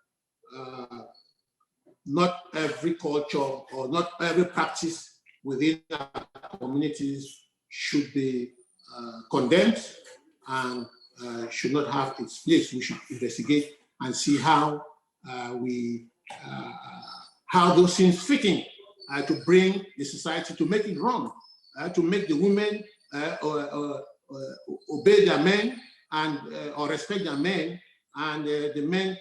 not every culture or not every practice within our communities should be condemned and should not have its place. We should investigate and see how how those things fit in to bring the society, to make it run, to make the women obey their men and or respect their men, and the men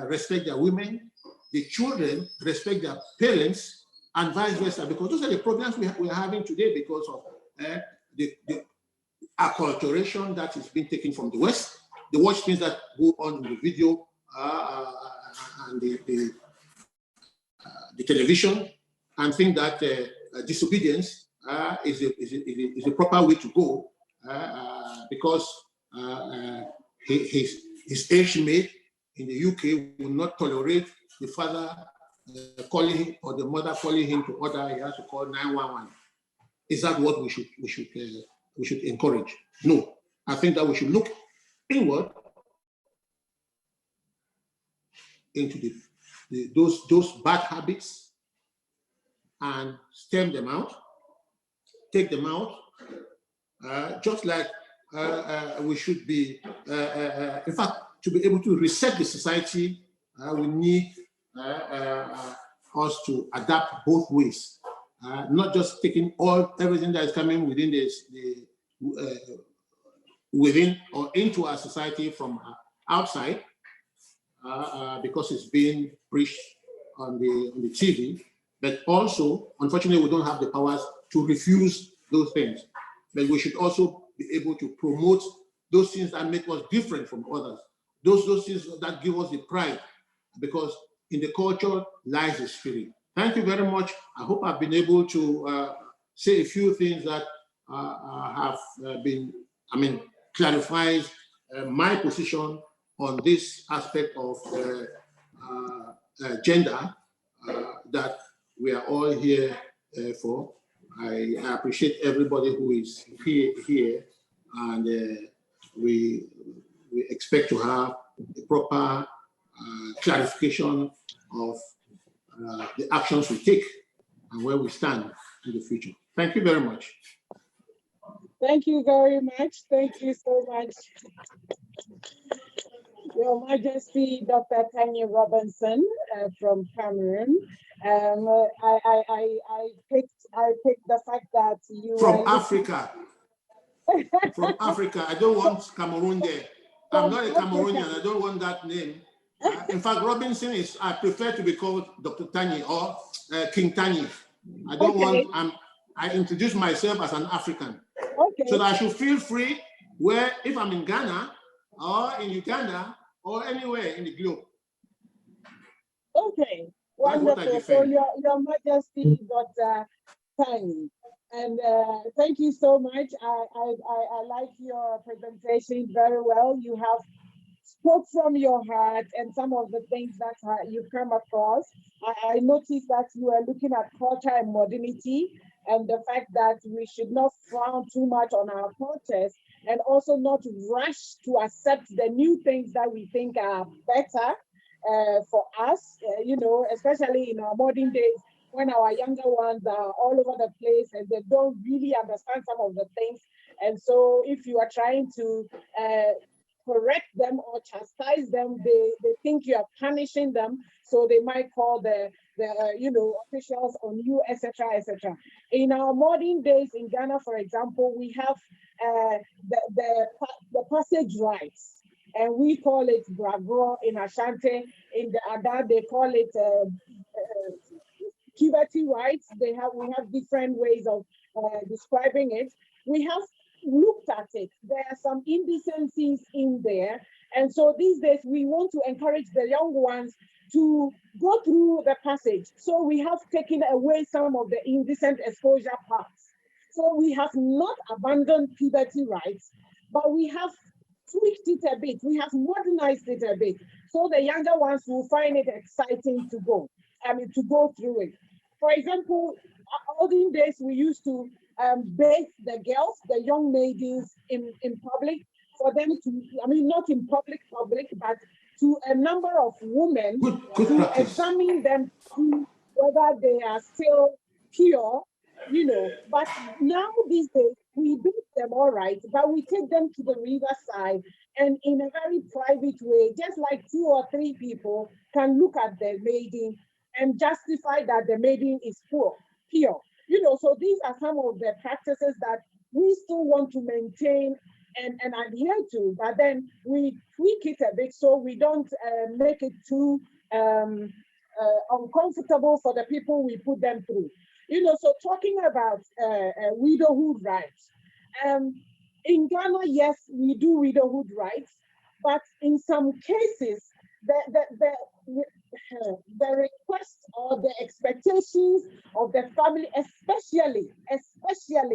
respect their women, the children respect their parents, and vice versa, because those are the problems we are having today because of the acculturation that is being taken from the West. They watch things that go on in the video and the television, and think that disobedience is a proper way to go, because his age mate in the UK will not tolerate the father calling him, or the mother calling him to order, he has to call 911. Is that what we should encourage? No, I think that we should look inward into those bad habits and stem them out, take them out, just like we should be, in fact, to be able to reset the society, we need us to adapt both ways, not just taking everything that is coming within within or into our society from outside, because it's being preached on the TV, but also, unfortunately, we don't have the powers to refuse those things. But we should also be able to promote those things that make us different from others, those things that give us the pride, because in the culture lies the spirit. Thank you very much. I hope I've been able to say a few things that have been, clarifies my position on this aspect of gender that we are all here for. I appreciate everybody who is here, and we expect to have a proper clarification of the actions we take and where we stand in the future. Thank you very much. Thank you very much. Thank you so much, Your Majesty, Dr. Tanya Robinson from Cameroon. I picked the fact that you from Africa. From Africa. I don't want Cameroon there. I'm not a Cameroonian. I don't want that name. In fact, Robinson is, I prefer to be called Dr. Tanya or King Tanya. I don't want, I introduce myself as an African. Okay. So that I should feel free where, if I'm in Ghana or in Uganda or anywhere in the globe. Okay, wonderful. So Your Majesty, Dr. Tanya, and thank you so much. I like your presentation very well. You have spoke from your heart and some of the things that you come across. I noticed that you are looking at culture and modernity, and the fact that we should not frown too much on our cultures, and also not rush to accept the new things that we think are better for us, especially in our modern days, when our younger ones are all over the place and they don't really understand some of the things. And so if you are trying to correct them or chastise them, they think you are punishing them, so they might call the officials on you, etc., etc. In our modern days in Ghana, for example, we have the passage rights, and we call it bragro in ASHANTI. In the Ada, they call it puberty rights. We have different ways of describing it. We have looked at it. There are some indecencies in there. And so these days we want to encourage the young ones to go through the passage. So we have taken away some of the indecent exposure parts. So we have not abandoned puberty rights, but we have tweaked it a bit. We have modernized it a bit. So the younger ones will find it exciting to go through it. For example, olden days we used to bathe the girls, the young maidens in public, for them to, not in public, but to a number of women to examine them to whether they are still pure, But now these days, we bathe them all right, but we take them to the riverside, and in a very private way, just like 2 or 3 people can look at the maiden and justify that the maiden is pure. So these are some of the practices that we still want to maintain and adhere to, but then we tweak it a bit so we don't make it too uncomfortable for the people we put them through. So talking about widowhood rights, in Ghana, yes, we do widowhood rights, but in some cases, the requests or the expectations of the family, especially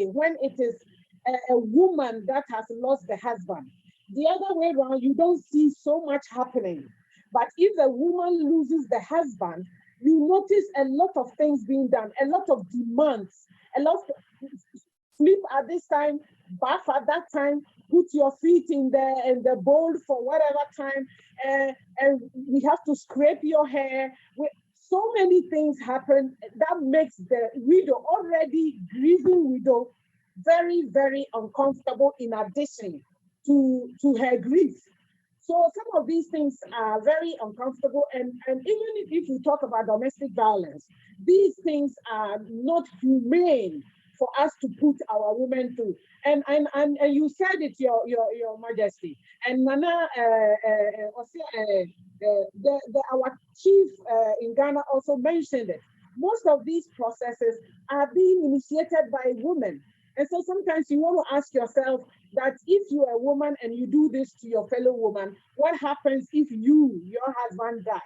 when it is a woman that has lost the husband. The other way around, you don't see so much happening. But if the woman loses the husband, you notice a lot of things being done, a lot of demands, a lot of sleep at this time, bath at that time, put your feet in the bowl for whatever time, and we have to scrape your hair. So many things happen that makes the widow, already grieving widow, very, very uncomfortable in addition to her grief. So some of these things are very uncomfortable, and even if we talk about domestic violence, these things are not humane for us to put our women through. And you said it, Your Majesty. And Nana, our chief in Ghana also mentioned it. Most of these processes are being initiated by women. And so sometimes you want to ask yourself that if you're a woman and you do this to your fellow woman, what happens if your husband dies?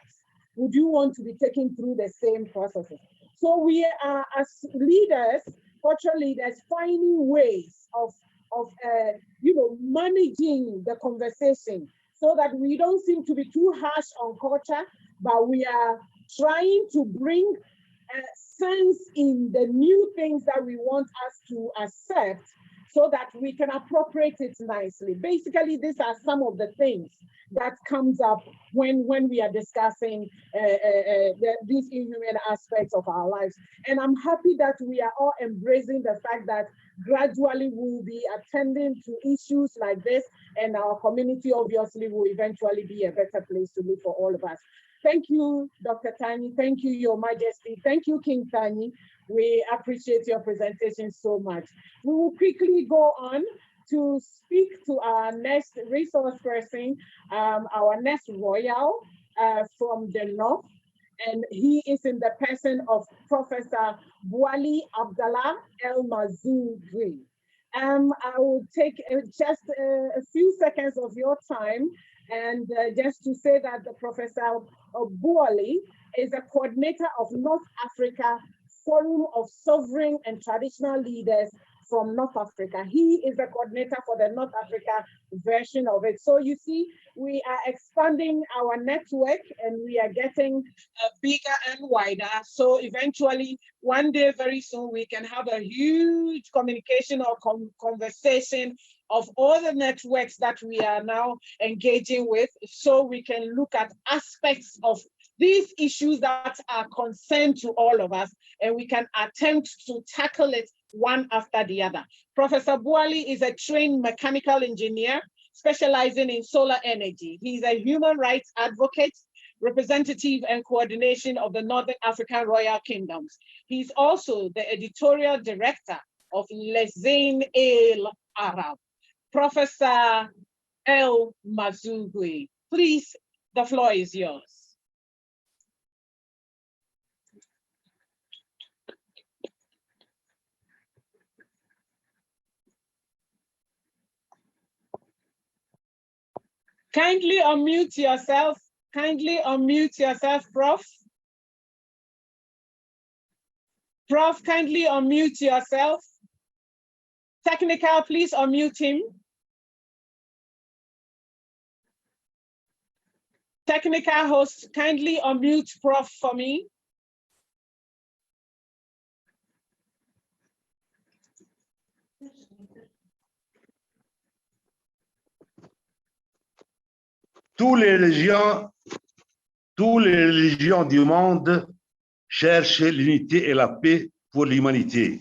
Would you want to be taken through the same processes? So we are, as leaders, cultural leaders, finding ways of managing the conversation so that we don't seem to be too harsh on culture, but we are trying to bring sense in the new things that we want us to accept so that we can appropriate it nicely. Basically, these are some of the things that comes up when we are discussing these inhuman aspects of our lives. And I'm happy that we are all embracing the fact that gradually we'll be attending to issues like this, and our community obviously will eventually be a better place to live for all of us. Thank you, Dr. Tani. Thank you, Your Majesty. Thank you, King Tani. We appreciate your presentation so much. We will quickly go on to speak to our next resource person, our next royal from the north. And he is in the person of Professor Bwali Abdallah El Mazougui. I will take just a few seconds of your time, and just to say that the Professor Bwali is a coordinator of North Africa Forum of Sovereign and Traditional Leaders from North Africa. He is the coordinator for the North Africa version of it. So you see, we are expanding our network and we are getting bigger and wider. So eventually, one day, very soon, we can have a huge communication or conversation of all the networks that we are now engaging with, so we can look at aspects of these issues that are concerned to all of us, and we can attempt to tackle it one after the other. Professor Bwali is a trained mechanical engineer specializing in solar energy. He's a human rights advocate, representative and coordination of the Northern African Royal Kingdoms. He's also the editorial director of Les Zain El Arab. Professor El Mazougui, please, the floor is yours. Kindly unmute yourself. Kindly unmute yourself, Prof. Prof, kindly unmute yourself. Technical, please unmute him. Technical host, kindly unmute Prof for me. Toutes les religions du monde cherchent l'unité et la paix pour l'humanité,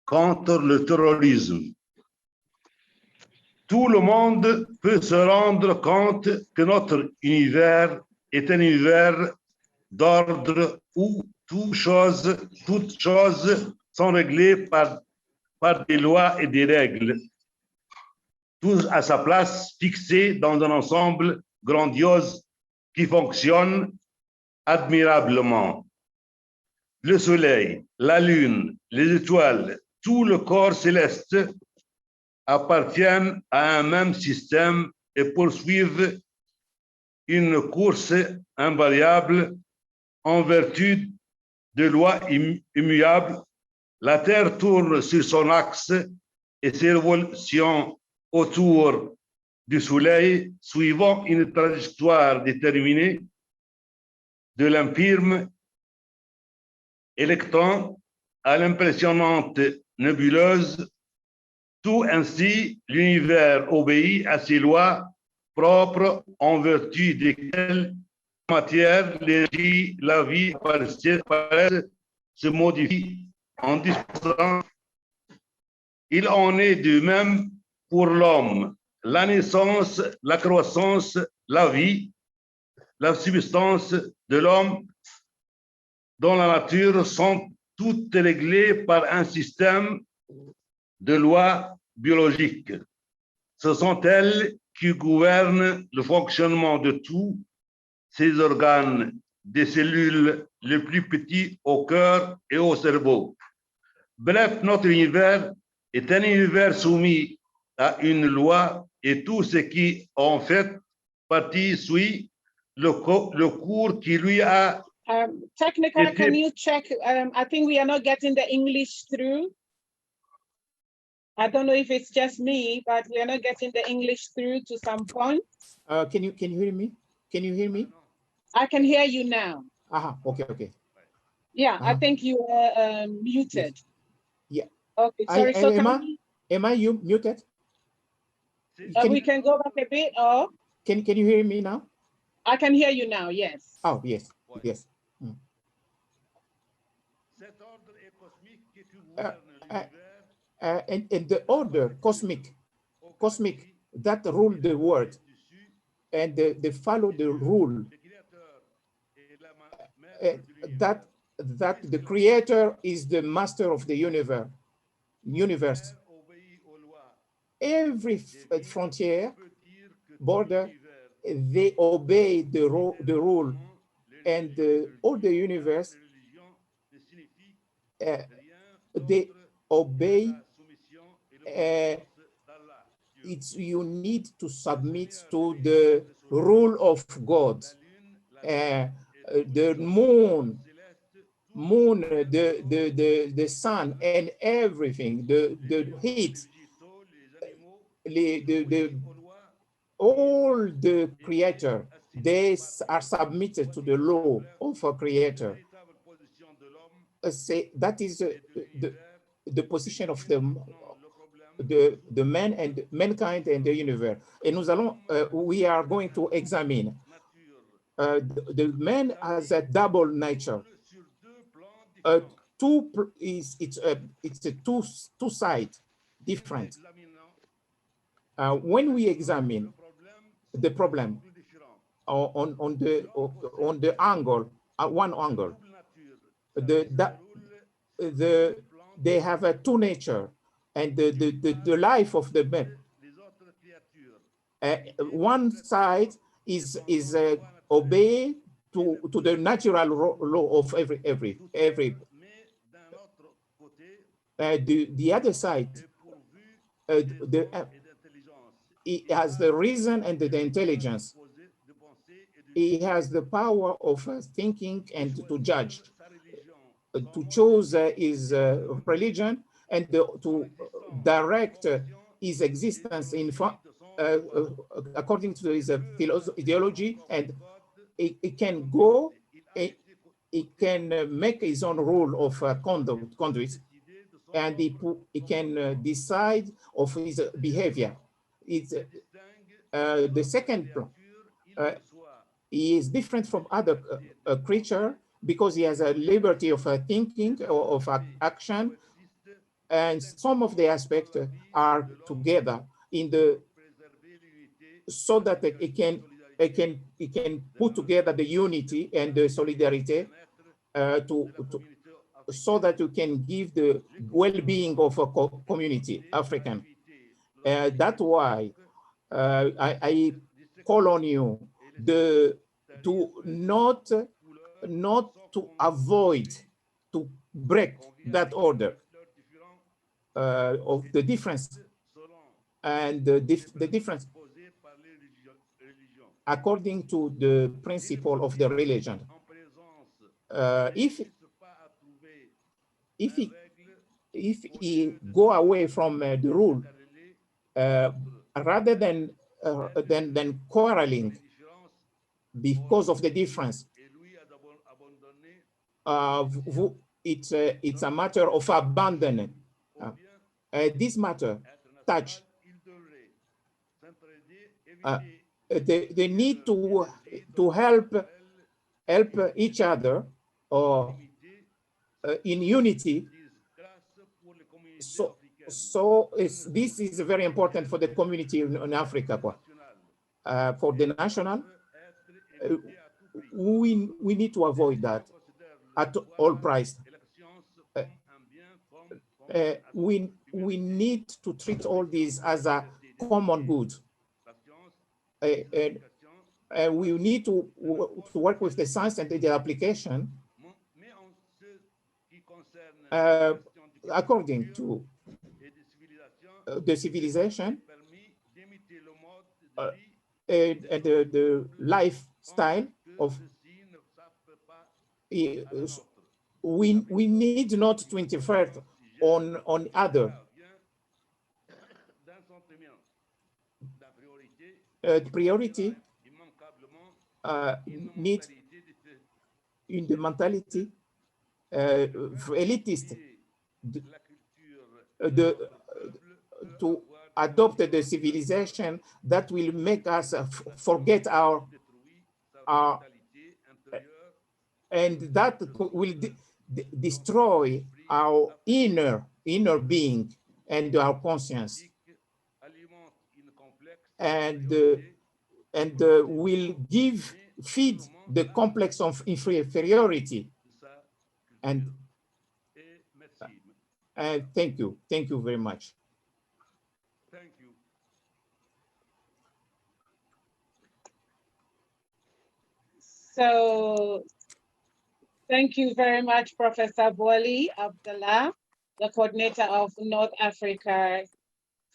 contre le terrorisme. Tout le monde peut se rendre compte que notre univers est un univers d'ordre où toutes choses sont réglées par des lois et des règles, tout à sa place fixée dans un ensemble grandiose qui fonctionne admirablement. Le soleil, la lune, les étoiles, tout le corps céleste appartiennent à un même système et poursuivent une course invariable en vertu de lois immuables. La Terre tourne sur son axe et ses révolutions autour du Soleil, suivant une trajectoire déterminée de l'infirme électrons à l'impressionnante nébuleuse. Tout ainsi, l'univers obéit à ses lois propres en vertu desquelles la matière, l'énergie, la vie apparaissent, se modifient en disposant. Il en est de même pour l'homme. La naissance, la croissance, la vie, la substance de l'homme dans la nature sont toutes réglées par un système de lois biologiques. Ce sont elles qui gouvernent le fonctionnement de tous ces organes, des cellules les plus petits au cœur et au cerveau. Bref, notre univers est un univers soumis à une loi et tout ce qui en fait partie suit le cours qui lui a Technically, can you check? I think we are not getting the English through. I don't know if it's just me, but we are not getting the English through to some point. Can you hear me? Can you hear me? I can hear you now. Okay. Yeah, I think you are muted. Yes. Yeah. Okay, sorry. So am I muted? We can go back a bit, or? Can you hear me now? I can hear you now, yes. Oh, yes. And the order cosmic that rule the world and they follow the rule that the creator is the master of the universe. Every frontier, border, they obey the rule, and all the universe, they obey. You need to submit to the rule of God. The moon, the sun, and everything, the heat, all the creator, they are submitted to the law of a creator. That is the position of the man and mankind and the universe. And we are going to examine the man has a double nature. It's a two side different. When we examine the problem on the angle, one angle, they have a two nature, and the life of the man. One side is obey to the natural law of every. The other side, he has the reason and the intelligence. He has the power of thinking and to judge, to choose his religion, and to direct his existence in according to his ideology, and he can go, he can make his own rule of conduct, and he can decide of his behavior. It's the second plan. He is different from other creature because he has a liberty of thinking or of action, and some of the aspects are together in the so that it can put together the unity and the solidarity so that you can give the well-being of a community, African. That's why I call on you to not to avoid to break that order of the difference and the difference according to the principle of the religion. If he go away from the rule, rather than quarreling because of the difference, it's a matter of abandoning. This matter touch the need to help each other or in unity. So this is very important for the community in Africa. For the national, we need to avoid that at all price. We need to treat all these as a common good. We need to work with the science and the application according to the civilization and the lifestyle of. We need not to interfere on other. Priority needs in the mentality elitist to adopt the civilization that will make us forget our and that will destroy our inner being and our conscience, and will feed the complex of inferiority. And thank you very much. Thank you. So thank you very much, Professor Boali Abdallah, the coordinator of North Africa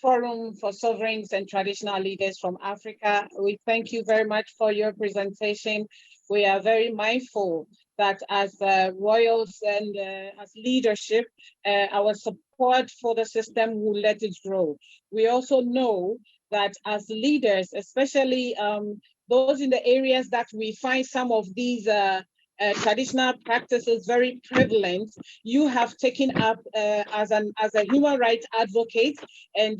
Forum for Sovereigns and Traditional Leaders from Africa. We thank you very much for your presentation. We are very mindful that as royals and as leadership, our support for the system will let it grow. We also know that as leaders, especially those in the areas that we find some of these traditional practices very prevalent, you have taken up as a human rights advocate, and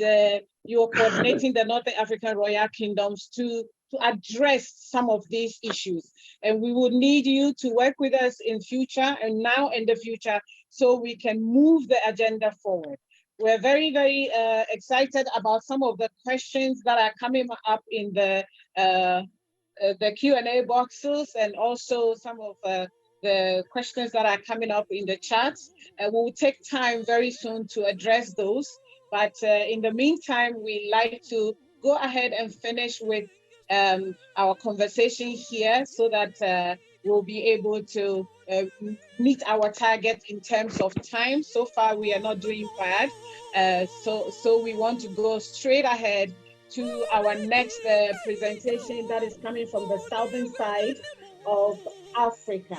you are coordinating the North African Royal Kingdoms to address some of these issues. And we would need you to work with us in future and now in the future so we can move the agenda forward. We're very, very excited about some of the questions that are coming up in the Q&A boxes, and also some of the questions that are coming up in the chats. We'll take time very soon to address those. But in the meantime, we like to go ahead and finish with our conversation here so that we'll be able to meet our target in terms of time. So far, we are not doing bad. So we want to go straight ahead to our next presentation that is coming from the southern side of Africa.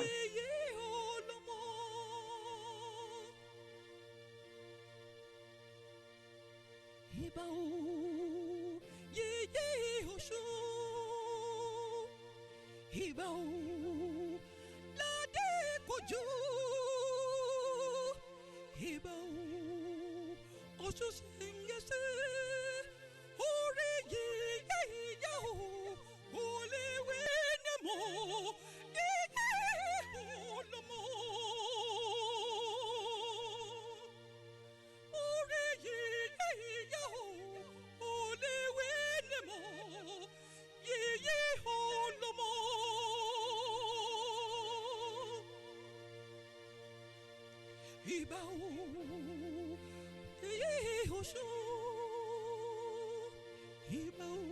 Hibau